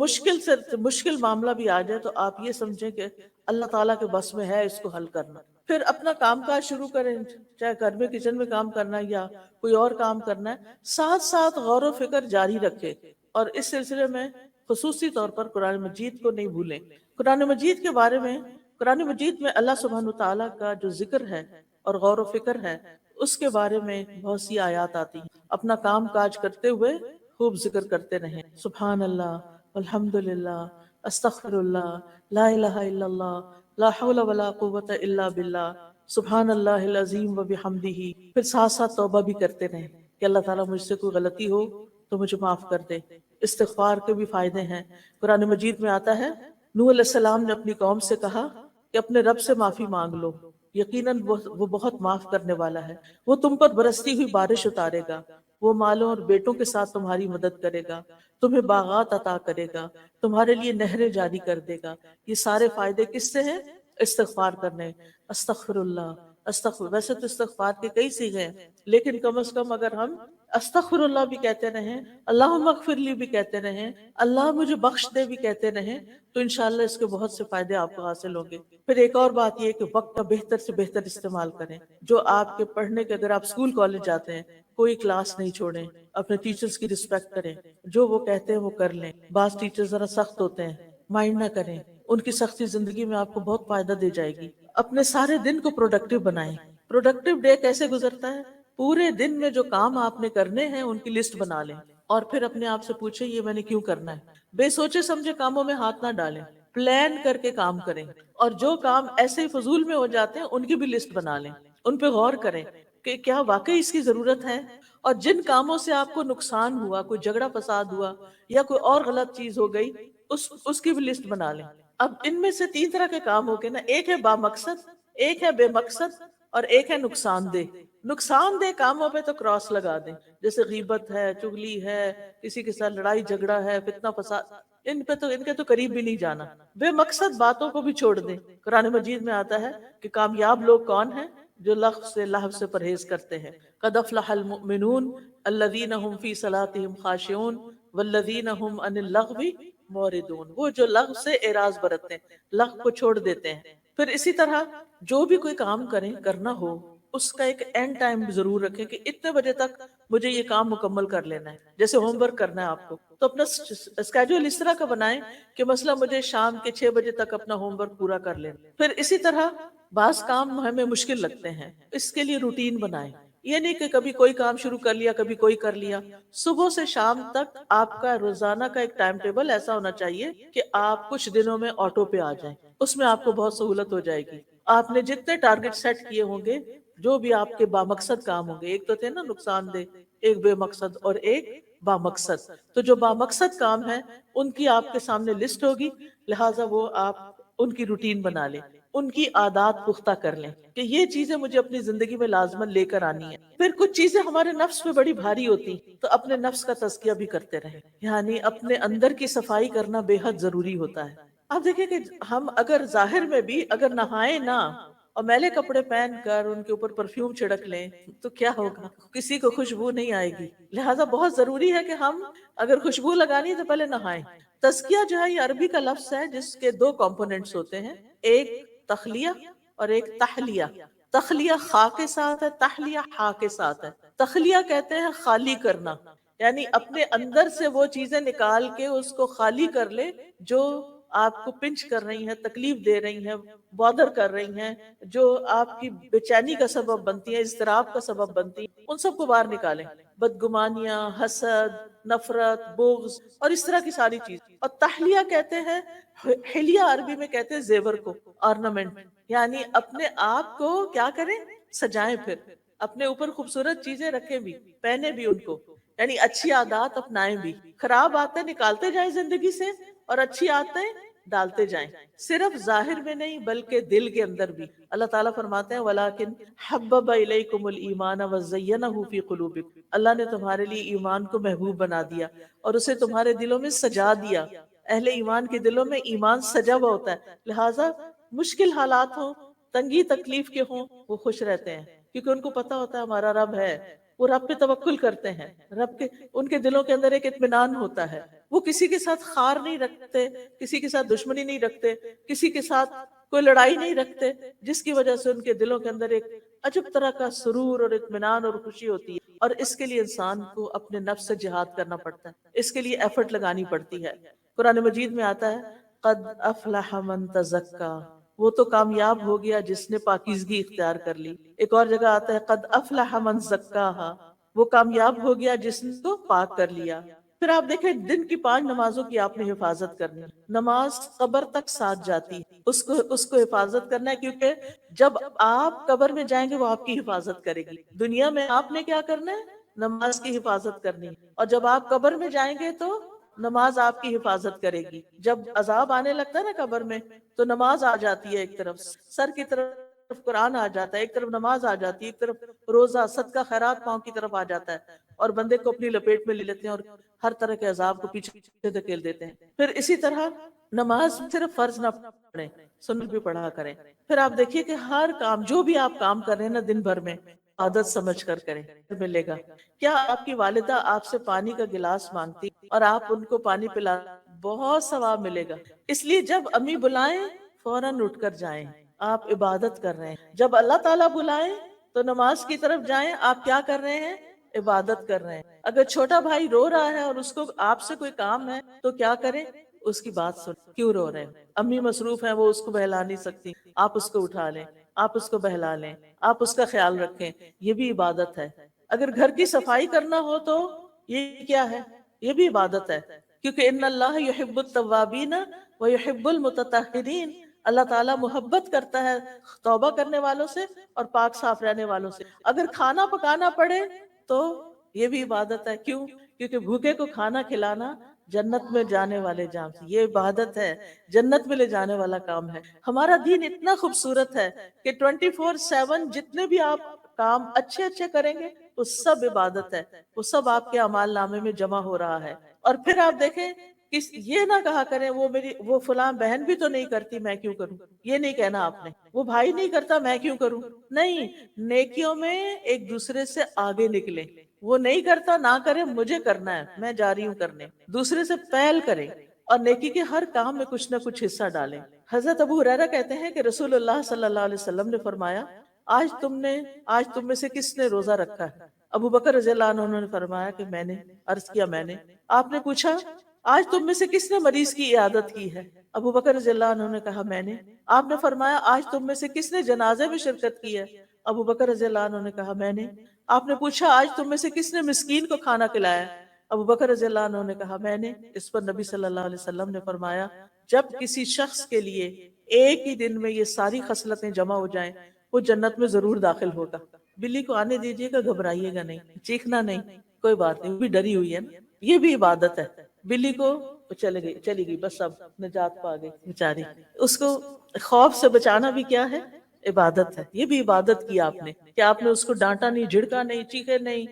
مشکل معاملہ بھی آ جائے تو آپ یہ سمجھیں کہ اللہ تعالیٰ کے بس میں ہے اس کو حل کرنا۔ پھر اپنا کام کاج شروع کریں، چاہے گھر میں کچن میں کام کرنا ہے یا کوئی اور کام کرنا ہے، ساتھ ساتھ غور و فکر جاری رکھے، اور اس سلسلے میں خصوصی طور پر قرآن مجید کو نہیں بھولیں۔ قرآن مجید کے بارے میں، قرآن مجید میں اللہ سبحانہ تعالیٰ کا جو ذکر ہے اور غور و فکر ہے اس کے بارے میں بہت سی آیات آتی ہیں۔ اپنا کام کاج کرتے ہوئے خوب ذکر کرتے رہیں، سبحان اللہ والحمد للہ، استغفر اللہ، لا الہ الا اللہ، لا حول ولا قوت الا باللہ، سبحان اللہ العظیم وبحمدہ۔ پھر ساتھ ساتھ توبہ بھی کرتے رہیں کہ اللہ تعالیٰ مجھ سے کوئی غلطی ہو تو مجھے معاف کر دے۔ استغفار کے بھی فائدے ہیں۔ قرآن مجید میں آتا ہے نوح علیہ السلام نے اپنی قوم سے کہا کہ اپنے رب سے معافی مانگ لو، یقیناً وہ بہت معاف کرنے والا ہے، وہ تم پر برستی ہوئی بارش اتارے گا، وہ مالوں اور بیٹوں کے ساتھ تمہاری مدد کرے گا، تمہیں باغات عطا کرے گا، تمہارے لیے نہریں جاری کر دے گا۔ یہ سارے فائدے کس سے ہیں؟ استغفار کرنے، استغفر اللہ، استغفر۔ ویسے تو استغفار کے کئی صیغے ہیں، لیکن کم از کم اگر ہم استغفر اللہ بھی کہتے رہیں، اللہم اغفر لی بھی کہتے رہیں، اللہ مجھے بخش دے بھی کہتے رہیں، تو انشاءاللہ اس کے بہت سے فائدے آپ کو حاصل ہوں گے۔ پھر ایک اور بات یہ کہ وقت کا بہتر سے بہتر استعمال کریں۔ جو آپ کے پڑھنے کے، اگر آپ اسکول کالج جاتے ہیں، کوئی کلاس نہیں چھوڑیں، اپنے ٹیچرز کی رسپیکٹ کریں، جو وہ کہتے ہیں وہ کر لیں۔ بعض ٹیچر ذرا سخت ہوتے ہیں، مائنڈ نہ کریں، ان کی سختی زندگی میں آپ کو بہت فائدہ دے جائے گی۔ اپنے سارے دن کو پروڈکٹیو بنائیں۔ پروڈکٹیو ڈے کیسے گزرتا ہے؟ پورے دن میں جو کام آپ نے کرنے ہیں ان کی لسٹ بنا لیں، اور پھر اپنے آپ سے پوچھیں یہ میں نے کیوں کرنا ہے۔ بے سوچے سمجھے کاموں میں ہاتھ نہ ڈالیں، پلان کر کے کام کریں، اور جو کام ایسے ہی فضول میں ہو جاتے ہیں ان کی بھی لسٹ بنا لیں، ان پہ غور کریں کہ کیا واقعی اس کی ضرورت ہے، اور جن کاموں سے آپ کو نقصان ہوا، کوئی جھگڑا فساد ہوا یا کوئی اور غلط چیز ہو گئی، اس کی بھی لسٹ بنا لیں۔ اب ان میں سے 3 طرح کے کام ہو گئے نا، ایک ہے با مقصد، ایک ہے بے مقصد، اور ایک ہے نقصان دہ۔ نقصان دہ کاموں پہ تو کراس لگا دیں، جیسے غیبت ہے، چغلی ہے، کسی کے ساتھ لڑائی جھگڑا ہے، فتنہ فساد، ان کے تو قریب بھی نہیں جانا۔ بے مقصد باتوں کو بھی چھوڑ دیں۔ قرآن مجید میں آتا ہے کہ کامیاب لوگ کون ہیں؟ جو لغو سے پرہیز کرتے ہیں۔ قد افلح المؤمنون الذین هم فی صلاتهم خاشعون والذین هم عن اللغو معرضون۔ وہ جو لغو سے اعراض برتتے ہیں، لغو کو چھوڑ دیتے ہیں۔ پھر اسی طرح جو بھی کوئی کام کریں، کرنا ہو اس کا ایک اینڈ ٹائم ضرور رکھیں کہ اتنے بجے تک مجھے یہ کام مکمل کر لینا ہے. جیسے ہوم ورک کرنا ہے آپ کو تو اپنا اسکیڈول اس طرح کا بنائیں کہ مثلا مجھے شام کے 6 بجے تک اپنا ہوم ورک پورا کر لینا. پھر اسی طرح بعض کام ہمیں مشکل لگتے ہیں، اس کے لیے روٹین بنائیں. یہ نہیں کہ کبھی کوئی کام شروع کر لیا کبھی کوئی کر لیا. صبح سے شام تک آپ کا روزانہ کا ایک ٹائم ٹیبل ایسا ہونا چاہیے کہ آپ کچھ دنوں میں آٹو پہ آ جائیں. اس میں آپ کو بہت سہولت ہو جائے گی. آپ نے جتنے ٹارگٹ سیٹ کیے ہوں گے، جو بھی آپ کے بامقصد کام ہوں گے، ایک تو تھے نا نقصان دہ، ایک بے مقصد اور ایک بامقصد، تو جو بامقصد کام ہے ان کی آپ کے سامنے لسٹ ہوگی، لہٰذا وہ آپ ان کی روٹین بنا لیں، ان کی عادات پختہ کر لیں کہ یہ چیزیں مجھے اپنی زندگی میں لازماً لے کر آنی ہے. پھر کچھ چیزیں ہمارے نفس پہ بڑی بھاری ہوتی تو اپنے نفس کا تزکیہ بھی کرتے رہیں، یعنی اپنے اندر کی صفائی کرنا بے حد ضروری ہوتا ہے. آپ دیکھیں کہ ہم اگر ظاہر میں بھی اگر نہائے نہ اور میلے کپڑے پہن کر ان کے اوپر پرفیوم چھڑک لیں تو کیا ہوگا؟ کسی کو خوشبو نہیں آئے گی. لہٰذا بہت ضروری ہے کہ ہم اگر خوشبو لگانی ہے تو پہلے نہائیں. تزکیہ جو ہے یہ عربی کا لفظ ہے جس کے دو کمپوننٹس ہوتے ہیں، ایک تخلیہ اور ایک تحلیہ. تخلیہ خا کے ساتھ ہے، تحلیہ ہا کے ساتھ ہے. تخلیہ کہتے ہیں خالی کرنا، یعنی اپنے اندر سے وہ چیزیں نکال کے اس کو خالی کر لے جو آپ کو پنچ کر رہی ہیں، تکلیف دے رہی ہیں، بادر کر رہی ہیں، جو آپ کی بے چینی کا سبب بنتی ہیں، اضطراب کا سبب بنتی ہیں، ان سب کو باہر نکالیں. بدگمانیاں، حسد، نفرت، بغض اور اس طرح کی ساری چیز. اور تحلیہ کہتے ہیں، حلیہ عربی میں کہتے ہیں زیور کو، آرنامنٹ، یعنی اپنے آپ کو کیا کریں؟ سجائیں. پھر اپنے اوپر خوبصورت چیزیں رکھیں بھی، پہنے بھی ان کو، یعنی اچھی عادات اپنائیں بھی. خراب عادتیں نکالتے جائیں زندگی سے اور اچھی عادتیں ڈالتے جائیں، صرف ظاہر میں نہیں بلکہ دل کے اندر بھی. اللہ تعالیٰ فرماتے ہیں وَلَٰكِنْ حَبَّبَ إِلَيْكُمُ الْإِيمَانَ وَزَيَّنَهُ فِي قُلُوبِكُمْ. اللہ نے تمہارے لیے ایمان کو محبوب بنا دیا اور اسے تمہارے دلوں میں سجا دیا. اہل ایمان کے دلوں میں ایمان سجا ہوا ہوتا ہے، لہٰذا مشکل حالات ہوں، تنگی تکلیف کے ہوں، وہ خوش رہتے ہیں کیونکہ ان کو پتا ہوتا ہے ہمارا رب ہے. وہ رب پہ توکل کرتے ہیں، رب کے ان کے دلوں کے اندر ایک اطمینان ہوتا ہے. وہ کسی کے ساتھ خار نہیں رکھتے، کسی کے ساتھ دشمنی نہیں رکھتے، کسی کے ساتھ کوئی لڑائی نہیں رکھتے، جس کی وجہ سے ان کے دلوں کے اندر ایک عجب طرح کا سرور اور اطمینان اور خوشی ہوتی ہے. اور اس کے لیے انسان کو اپنے نفس سے جہاد کرنا پڑتا ہے، اس کے لیے ایفرٹ لگانی پڑتی ہے. قرآن مجید میں آتا ہے قد افلح من تزکا، وہ تو کامیاب ہو گیا جس نے پاکیزگی اختیار کر لی. ایک اور جگہ آتا ہے قد افلح من زکاہا، وہ کامیاب ہو گیا جس نے تو پاک کر لیا. پھر آپ دیکھیں دن کی 5 نمازوں کی آپ نے حفاظت کرنی. نماز قبر تک ساتھ جاتی ہے، اس کو حفاظت کرنا ہے، کیونکہ جب آپ قبر میں جائیں گے وہ آپ کی حفاظت کرے گی. دنیا میں آپ نے کیا کرنا ہے؟ نماز کی حفاظت کرنی ہے. اور جب آپ قبر میں جائیں گے تو نماز آپ کی حفاظت کرے گی. جب عذاب آنے لگتا ہے نا قبر میں تو نماز آ جاتی ہے، ایک طرف سر کی طرف قرآن آ جاتا ہے، ایک طرف نماز آ جاتی ہے، ایک طرف روزہ صدقہ خیرات پاؤں کی طرف آ جاتا ہے، اور بندے کو اپنی لپیٹ میں لے لیتے ہیں اور ہر طرح کے عذاب کو پیچھے دھکیل دیتے ہیں. پھر اسی طرح نماز صرف فرض نہ پڑھیں، سنت بھی پڑھا کریں. پھر آپ دیکھیے کہ ہر کام جو بھی آپ کام کر رہے ہیں نا دن بھر میں، عادت سمجھ کر کریں، ملے گا. کیا آپ کی والدہ آپ سے پانی کا گلاس مانگتی اور آپ ان کو پانی پلا، بہت ثواب ملے گا. اس لیے جب امی بلائیں فوراً اٹھ کر جائیں، آپ عبادت کر رہے ہیں. جب اللہ تعالیٰ بلائیں تو نماز کی طرف جائیں، آپ کیا کر رہے ہیں؟ عبادت کر رہے ہیں. اگر چھوٹا بھائی رو رہا ہے اور اس کو آپ سے کوئی کام ہے تو کیا کریں؟ اس کی بات سن. کیوں رو رہے ہیں؟ امی مصروف ہیں، وہ اس کو بہلا نہیں سکتی، آپ اس کو اٹھا لیں، آپ اس کو بہلا لیں، آپ اس کا خیال رکھیں. یہ بھی عبادت ہے. اگر گھر کی صفائی کرنا ہو تو یہ کیا ہے؟ یہ بھی عبادت ہے، کیونکہ ان اللہ یحب التوابین ویحب المتطہرین. اللہ تعالیٰ محبت کرتا ہے توبہ کرنے والوں سے اور پاک صاف رہنے والوں سے. اگر کھانا پکانا پڑے تو یہ بھی عبادت ہے. کیوں؟ کیونکہ بھوکے کو کھانا کھلانا جنت میں جانے والے جام سے، یہ عبادت ہے، جنت میں لے جانے والا کام ہے. ہمارا دین اتنا خوبصورت ہے کہ 24/7 جتنے بھی آپ کام اچھے اچھے کریں گے وہ سب عبادت ہے، وہ سب آپ کے اعمال نامے میں جمع ہو رہا ہے. اور پھر آپ دیکھیں یہ نہ کہا کریں وہ فلاں بہن بھی تو نہیں کرتی میں کیوں کروں. یہ نہیں کہنا آپ نے، وہ بھائی نہیں کرتا میں کیوں کروں. نہیں، نیکیوں میں ایک دوسرے سے آگے نکلیں. وہ نہیں کرتا نہ کرے، مجھے کرنا ہے، میں جا رہی ہوں کرنے. دوسرے سے پہل کریں اور نیکی کے ہر کام میں کچھ نہ کچھ حصہ ڈالیں. حضرت ابو ہریرہ کہتے ہیں کہ رسول اللہ صلی اللہ علیہ وسلم نے فرمایا آج تم میں سے کس نے روزہ رکھا ہے؟ ابو بکر رضی اللہ عنہ نے فرمایا کہ میں نے. عرض کیا میں نے. آپ نے پوچھا آج تم میں سے کس نے مریض کی عیادت کی ہے؟ ابو بکر رضی اللہ عنہ نے کہا میں نے. آپ نے فرمایا آج تم میں سے کس نے جنازے میں شرکت کی ہے؟ ابو بکر رضی اللہ عنہ نے کہا میں نے. آپ نے پوچھا آج تم میں سے کس نے مسکین کو کھانا کھلایا؟ ابو بکر رضی اللہ عنہ نے کہا میں نے. اس پر نبی صلی اللہ علیہ وسلم نے فرمایا جب کسی شخص کے لیے ایک ہی دن میں یہ ساری خصلتیں جمع ہو جائیں وہ جنت میں ضرور داخل ہوگا. بلی کو آنے دیجیے گا، گھبرائیے گا نہیں، چیخنا نہیں، کوئی بات نہیں، وہ بھی ڈری ہوئی ہے نا، یہ بھی عبادت ہے. بلی کو چلی گئی، بس اب نجات پا گئی بیچاری. اس کو خوف سے بچانا بھی کیا ہے؟ عبادت ہے. یہ بھی عبادت کی آپ نے کہ آپ نے اس کو ڈانٹا نہیں، جھڑکا نہیں، چیخے نہیں،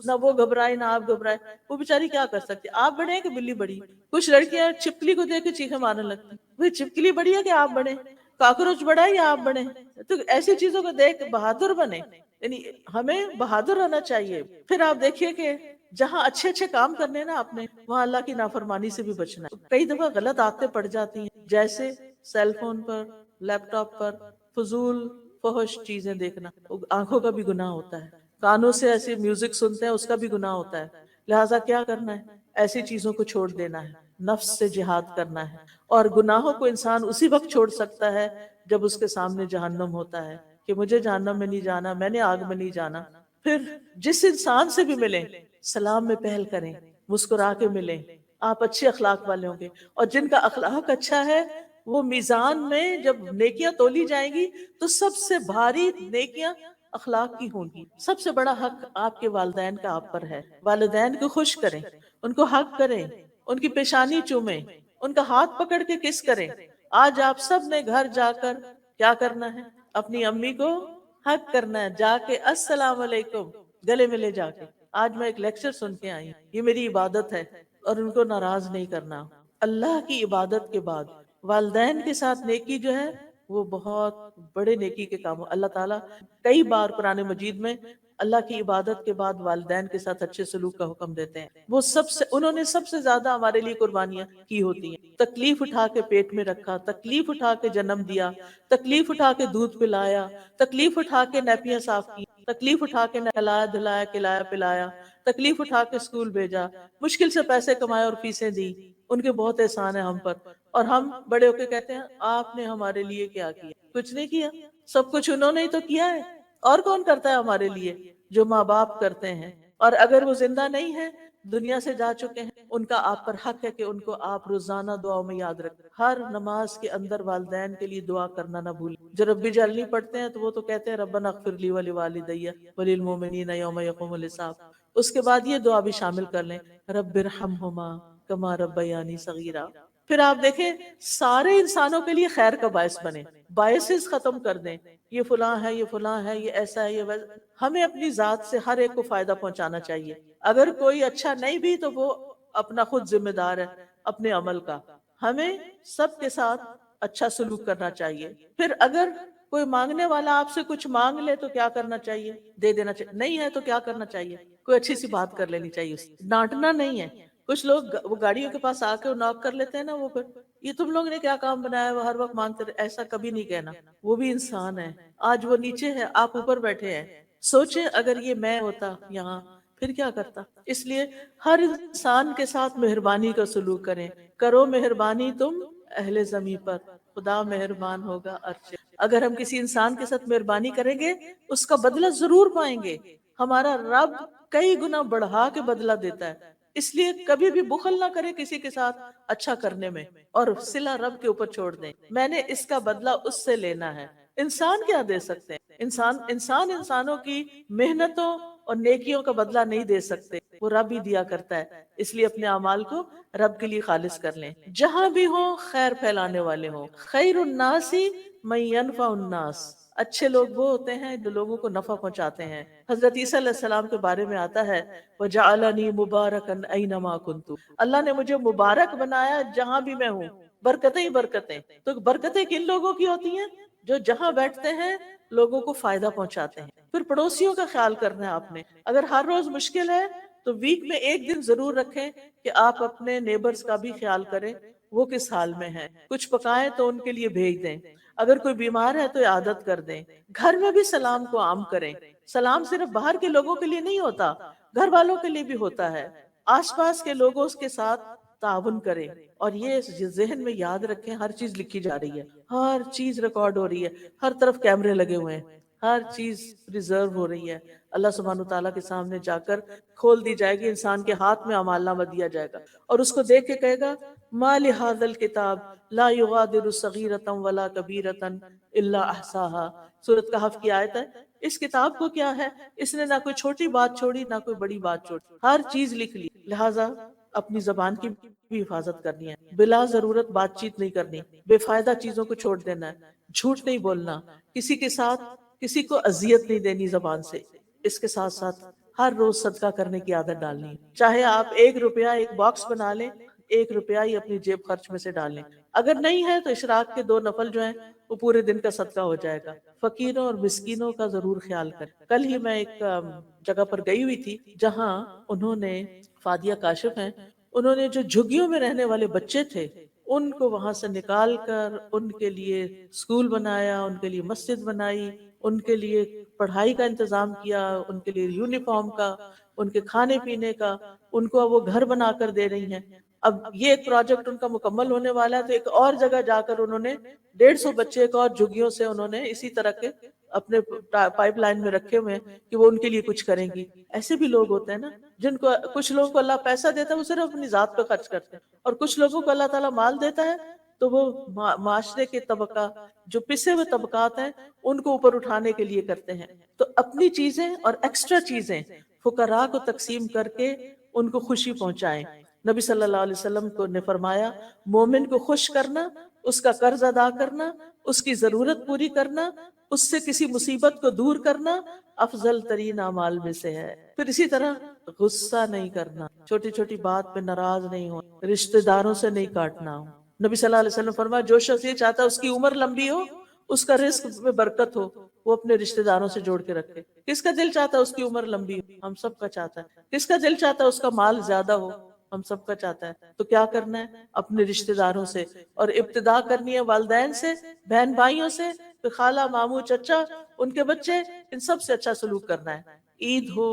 نہ وہ گھبرائے نہ آپ گھبرائے. وہ بیچاری کیا کر سکتی؟ آپ بڑے ہیں کہ بلی بڑی؟ کچھ لڑکیاں چھپکلی کو دیکھ کے چیخے مارنے لگتی، وہ چھپکلی بڑی ہے کہ آپ بڑے؟ کاکروچ بڑا ہے یا آپ بڑے؟ تو ایسی چیزوں کو دیکھ بہادر بنے. یعنی ہمیں بہادر ہونا چاہیے. پھر آپ دیکھیے کہ جہاں اچھے اچھے کام کرنے ہیں نا آپ نے، وہاں اللہ کی نافرمانی سے بھی بچنا ہے. کئی دفعہ غلط عادتیں پڑ جاتی ہیں، جیسے سیل فون پر، لیپ ٹاپ پر فضول فحش چیزیں دیکھنا. آنکھوں کا بھی گناہ ہوتا ہے. کانوں سے ایسی میوزک سنتے ہیں، اس کا بھی گناہ ہوتا ہے. لہٰذا کیا کرنا ہے؟ ایسی چیزوں کو چھوڑ دینا ہے، نفس سے جہاد کرنا ہے. اور گناہوں کو انسان اسی وقت چھوڑ سکتا ہے جب اس کے سامنے جہنم ہوتا ہے کہ مجھے جہنم میں نہیں جانا، میں نے آگ میں نہیں جانا. پھر جس انسان سے بھی ملیں سلام میں پہل کریں، مسکرا کے ملیں. آپ اچھے اخلاق والے ہوں گے، اور جن کا اخلاق اچھا ہے وہ میزان میں جب نیکیاں تولی جائیں گی تو سب سے بھاری نیکیاں اخلاق کی ہوں گی. سب سے بڑا حق آپ کے والدین کا آپ پر ہے. والدین کو خوش کریں، ان کو حق کریں، ان کی پیشانی چومیں، ان کا ہاتھ پکڑ کے کس کریں. آج آپ سب نے گھر جا کر کیا کرنا ہے؟ اپنی امی کو حق کرنا ہے، جا کے السلام علیکم گلے ملے جا کے. آج میں ایک لیکچر سن کے آئی، یہ میری عبادت ہے، اور ان کو ناراض نہیں کرنا. اللہ کی عبادت کے بعد والدین کے ساتھ نیکی جو ہے وہ بہت بڑے نیکی کے کام. اللہ تعالیٰ کئی بار قرآن مجید میں اللہ کی عبادت کے بعد والدین کے ساتھ اچھے سلوک کا حکم دیتے ہیں. وہ انہوں نے سب سے زیادہ ہمارے لیے قربانیاں کی ہوتی ہیں. تکلیف اٹھا کے پیٹ میں رکھا، تکلیف اٹھا کے جنم دیا، تکلیف اٹھا کے دودھ پلایا، تکلیف اٹھا کے نیپیاں صاف کی، تکلیف اٹھا کے نہلایا دھلایا، کھلایا پلایا، تکلیف اٹھا کے اسکول بھیجا، مشکل سے پیسے کمائے اور فیسیں دی. ان کے بہت احسان ہے ہم پر. اور ہم بڑے ہو کے کہتے ہیں آپ نے ہمارے لیے کیا کیا؟ کچھ نہیں کیا. سب کچھ انہوں نے ہی تو کیا ہے. اور کون کرتا ہے ہمارے لیے؟ جو ماں باپ کرتے ہیں. اور اگر وہ زندہ نہیں ہے، دنیا سے جا چکے ہیں، ان کا آپ پر حق ہے کہ ان کو آپ روزانہ دعاؤں میں یاد رکھیں. ہر نماز کے اندر والدین کے لیے دعا کرنا نہ بھولیں. جو ربی جلنی پڑھتے ہیں تو وہ تو کہتے ہیں ربنا اغفر لی ولوالدی وللمؤمنین یوم یقوم الحساب. اس کے بعد یہ دعا بھی شامل کر لیں، رب ارحمہما کما ربیانی صغیرا. پھر آپ دیکھیں سارے انسانوں کے لیے خیر کا باعث بنے، باعث ختم کر دیں. یہ فلاں ہے، یہ فلاں ہے، یہ ایسا ہے، یہ ویسا. ہمیں اپنی ذات سے ہر ایک کو فائدہ پہنچانا چاہیے. اگر کوئی اچھا نہیں بھی تو وہ اپنا خود ذمہ دار ہے اپنے عمل کا. ہمیں سب کے ساتھ اچھا سلوک کرنا چاہیے. پھر اگر کوئی مانگنے والا آپ سے کچھ مانگ لے تو کیا کرنا چاہیے؟ دے دینا چاہیے. نہیں ہے تو کیا کرنا چاہیے؟ کوئی اچھی سی بات کر لینی چاہیے. ڈانٹنا نہیں ہے. کچھ لوگ وہ گاڑیوں کے پاس آ کے ناک کر لیتے ہیں نا، وہ پھر یہ تم لوگ نے کیا کام بنایا، وہ ہر وقت مانگتے رہے. ایسا کبھی نہیں کہنا. وہ بھی انسان ہے. آج وہ نیچے ہے، آپ اوپر بیٹھے ہیں. سوچیں اگر یہ میں ہوتا یہاں پھر کیا کرتا. اس لیے ہر انسان کے ساتھ مہربانی کا سلوک کریں. کرو مہربانی تم اہل زمین پر، خدا مہربان ہوگا عرش. اگر ہم کسی انسان کے ساتھ مہربانی کریں گے اس کا بدلہ ضرور پائیں گے. ہمارا رب کئی گنا بڑھا کے بدلہ دیتا ہے. اس لیے کبھی بھی بخل نہ کرے کسی کے ساتھ اچھا کرنے میں، اور صلہ رب کے اوپر چھوڑ دیں. میں نے اس کا بدلہ اس سے لینا ہے. انسان کیا دے سکتے ہیں؟ انسانوں کی محنتوں اور نیکیوں کا بدلہ نہیں دے سکتے، وہ رب ہی دیا کرتا ہے. اس لیے اپنے اعمال کو رب کے لیے خالص کر لیں. جہاں بھی ہوں خیر پھیلانے والے ہوں. خیر الناس من ينفع الناس. اچھے لوگ وہ ہوتے ہیں جو لوگوں کو نفع پہنچاتے ہیں. حضرت عیسیٰ علیہ السلام کے بارے میں آتا ہے وَجَعَلَنِي مُبَارَكًا أَيْنَمَا كُنْتُ. اللہ نے مجھے مبارک بنایا جہاں بھی میں ہوں. برکتیں ہی برکتیں. تو برکتیں کن لوگوں کی ہوتی ہیں؟ جو جہاں بیٹھتے ہیں لوگوں کو فائدہ پہنچاتے ہیں. پھر پڑوسیوں کا خیال کرنا ہے آپ نے. اگر ہر روز مشکل ہے تو ویک میں ایک دن ضرور رکھیں کہ آپ اپنے نیبرز کا بھی خیال کریں. وہ کس حال میں ہیں، کچھ پکائیں تو ان کے لیے بھیج دیں، اگر کوئی بیمار ہے تو عیادت کر دیں، گھر میں بھی سلام کو عام کریں۔ سلام صرف باہر کے لوگوں کے لیے نہیں ہوتا، گھر والوں کے لیے بھی ہوتا ہے۔ آس پاس کے لوگوں کے ساتھ تعاون کریں، اور یہ ذہن میں یاد رکھیں، ہر چیز لکھی جا رہی ہے، ہر چیز ریکارڈ ہو رہی ہے، ہر طرف کیمرے لگے ہوئے ہیں، ہر چیز ریزرو ہو رہی ہے۔ اللہ سبحانہ تعالیٰ کے سامنے جا کر کھول دی جائے گی، انسان کے ہاتھ میں اعمال نامہ دیا جائے گا، اور اس کو دیکھ کے کہے گا ما لہذا الکتاب لا یغادر صغیرۃ ولا کبیرۃ الا احصاها، سورۃ کہف کی آیت ہے۔ اس کتاب کو کیا ہے، اس نے نہ کوئی چھوٹی بات چھوڑی نہ کوئی بڑی بات چھوڑی، ہر چیز لکھ لی۔ لہٰذا اپنی زبان کی بھی حفاظت کرنی ہے، بلا ضرورت بات چیت نہیں کرنی، بے فائدہ چیزوں کو چھوڑ دینا ہے، جھوٹ نہیں بولنا، کسی کے ساتھ کسی کو اذیت نہیں دینی زبان سے۔ اس کے ساتھ ساتھ ہر روز صدقہ کرنے کی عادت ڈالنی ہے، چاہے آپ 1 روپیہ ایک باکس بنا لیں، 1 روپیہ ہی اپنی جیب خرچ میں سے ڈالیں، اگر نہیں ہے تو اشراق کے 2 نفل جو ہیں وہ پورے دن کا صدقہ ہو جائے گا۔ فقیروں اور مسکینوں کا ضرور خیال کریں۔ کل ہی میں ایک جگہ پر گئی ہوئی تھی جہاں انہوں نے، فادیہ کاشف ہیں، انہوں نے جو جھگیوں میں رہنے والے بچے تھے ان کو وہاں سے نکال کر ان کے لیے اسکول بنایا، ان کے لیے مسجد بنائی، ان کے لیے پڑھائی کا انتظام کیا، ان کے لیے یونیفارم کا، ان کے کھانے پینے کا، ان کو وہ گھر بنا کر دے رہی ہیں۔ اب یہ ایک پروجیکٹ ان کا مکمل ہونے والا ہے تو ایک اور جگہ جا کر انہوں نے 150 بچے ایک اور جھگیوں سے انہوں نے اسی طرح کے اپنے پائپ لائن میں رکھے ہوئے ہیں کہ وہ ان کے لیے کچھ کریں گی۔ ایسے بھی لوگ ہوتے ہیں نا جن کو، کچھ لوگوں کو اللہ پیسہ دیتا ہے وہ صرف اپنی ذات پہ خرچ کرتے ہیں، اور کچھ لوگوں کو اللہ تعالیٰ مال دیتا ہے تو وہ معاشرے کے طبقہ، جو پسے ہوئے طبقات ہیں، ان کو اوپر اٹھانے کے لیے کرتے ہیں۔ تو اپنی چیزیں اور ایکسٹرا چیزیں فقراء کو تقسیم کر کے ان کو خوشی پہنچائیں۔ نبی صلی اللہ علیہ وسلم کو نے فرمایا مومن کو خوش کرنا، اس کا قرض ادا کرنا، اس کی ضرورت پوری کرنا، اس سے کسی مصیبت کو دور کرنا افضل ترین اعمال میں سے ہے۔ پھر اسی طرح غصہ نہیں کرنا، چھوٹی چھوٹی بات پہ ناراض نہیں ہونا، رشتہ داروں سے نہیں کاٹنا۔ نبی صلی اللہ علیہ وسلم فرمایا جو شخص یہ چاہتا ہے اس کی عمر لمبی ہو، اس کا رزق میں برکت ہو، وہ اپنے رشتہ داروں سے جوڑ کے رکھے۔ کس کا دل چاہتا ہے اس کی عمر لمبی ہو؟ ہم سب کا چاہتا ہے۔ کس کا دل چاہتا ہے اس کا مال زیادہ ہو؟ ہم سب کا چاہتا ہے۔ تو کیا کرنا ہے؟ اپنے رشتہ داروں سے، اور ابتدا کرنی ہے والدین سے، بہن بھائیوں سے، پھر خالہ، ماموں، چچا، ان کے بچے، ان سب سے اچھا سلوک کرنا ہے۔ عید ہو،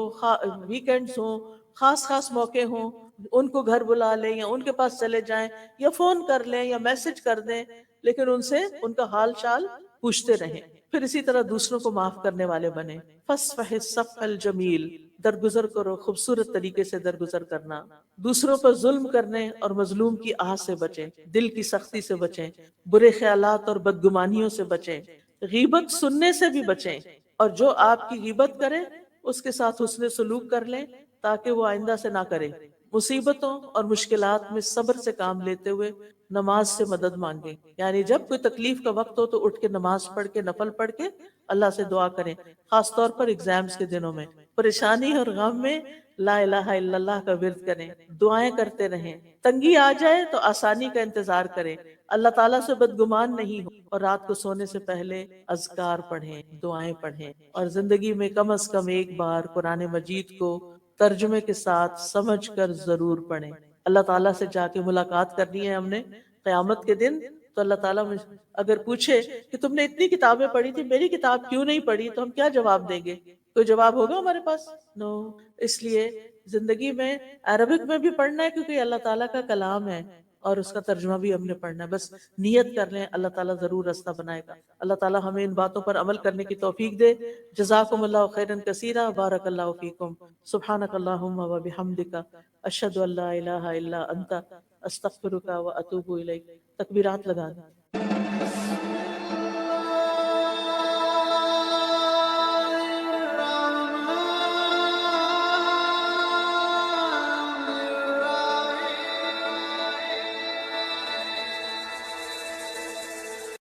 ویکینڈز ہوں، خاص خاص موقع ہوں، ان کو گھر بلا لیں یا ان کے پاس چلے جائیں یا فون کر لیں یا میسج کر دیں، لیکن ان سے ان کا حال چال پوچھتے رہیں۔ پھر اسی طرح دوسروں کو معاف کرنے والے بنیں۔ فَاصْفَحِ الصَّفْحَ الْجَمِيلَ، درگزر کرو، خوبصورت طریقے سے درگزر کرنا۔ دوسروں پر ظلم کرنے اور مظلوم کی آہ سے بچیں، دل کی سختی سے بچیں، برے خیالات اور بدگمانیوں سے بچیں، غیبت سننے سے بھی بچیں، اور جو آپ کی غیبت کرے اس کے ساتھ حسن سلوک کر لیں تاکہ وہ آئندہ سے نہ کرے۔ مصیبتوں اور مشکلات میں صبر سے کام لیتے ہوئے نماز سے مدد مانگیں، یعنی جب کوئی تکلیف کا وقت ہو تو اٹھ کے نماز پڑھ کے، نفل پڑھ کے اللہ سے دعا کریں، خاص طور پر ایگزامز کے دنوں میں۔ پریشانی اور غم میں لا الہ الا اللہ کا ورد کریں، دعائیں کرتے رہیں، تنگی آ جائے تو آسانی کا انتظار کریں، اللہ تعالیٰ سے بدگمان نہیں ہو، اور رات کو سونے سے پہلے اذکار پڑھیں، دعائیں پڑھیں، اور زندگی میں کم از کم ایک بار قرآن مجید کو ترجمے کے ساتھ سمجھ کر ضرور پڑھیں۔ اللہ تعالیٰ سے جا کے ملاقات کرنی ہے ہم نے قیامت کے دن، تو اللہ تعالیٰ اگر پوچھے کہ تم نے اتنی کتابیں پڑھی تھی، میری کتاب کیوں نہیں پڑھی، تو ہم کیا جواب دیں گے؟ کوئی جواب ہوگا ہمارے پاس؟ نو۔ اس لیے زندگی میں عربک میں بھی پڑھنا ہے کیونکہ اللہ تعالیٰ کا کلام ہے، اور اس کا ترجمہ بھی ہم نے پڑھنا ہے۔ بس نیت کر لیں، اللہ تعالیٰ ضرور راستہ بنائے گا۔ اللہ تعالیٰ ہمیں ان باتوں پر عمل کرنے کی توفیق دے۔ جزاکم اللہ خیرا کثیرا، بارک اللہ فیکم، سبحانک اللہم و بحمدک، اشہد ان لا الہ الا انت، استغفرک و اتوب الیک۔ تکبیرات لگا دیں۔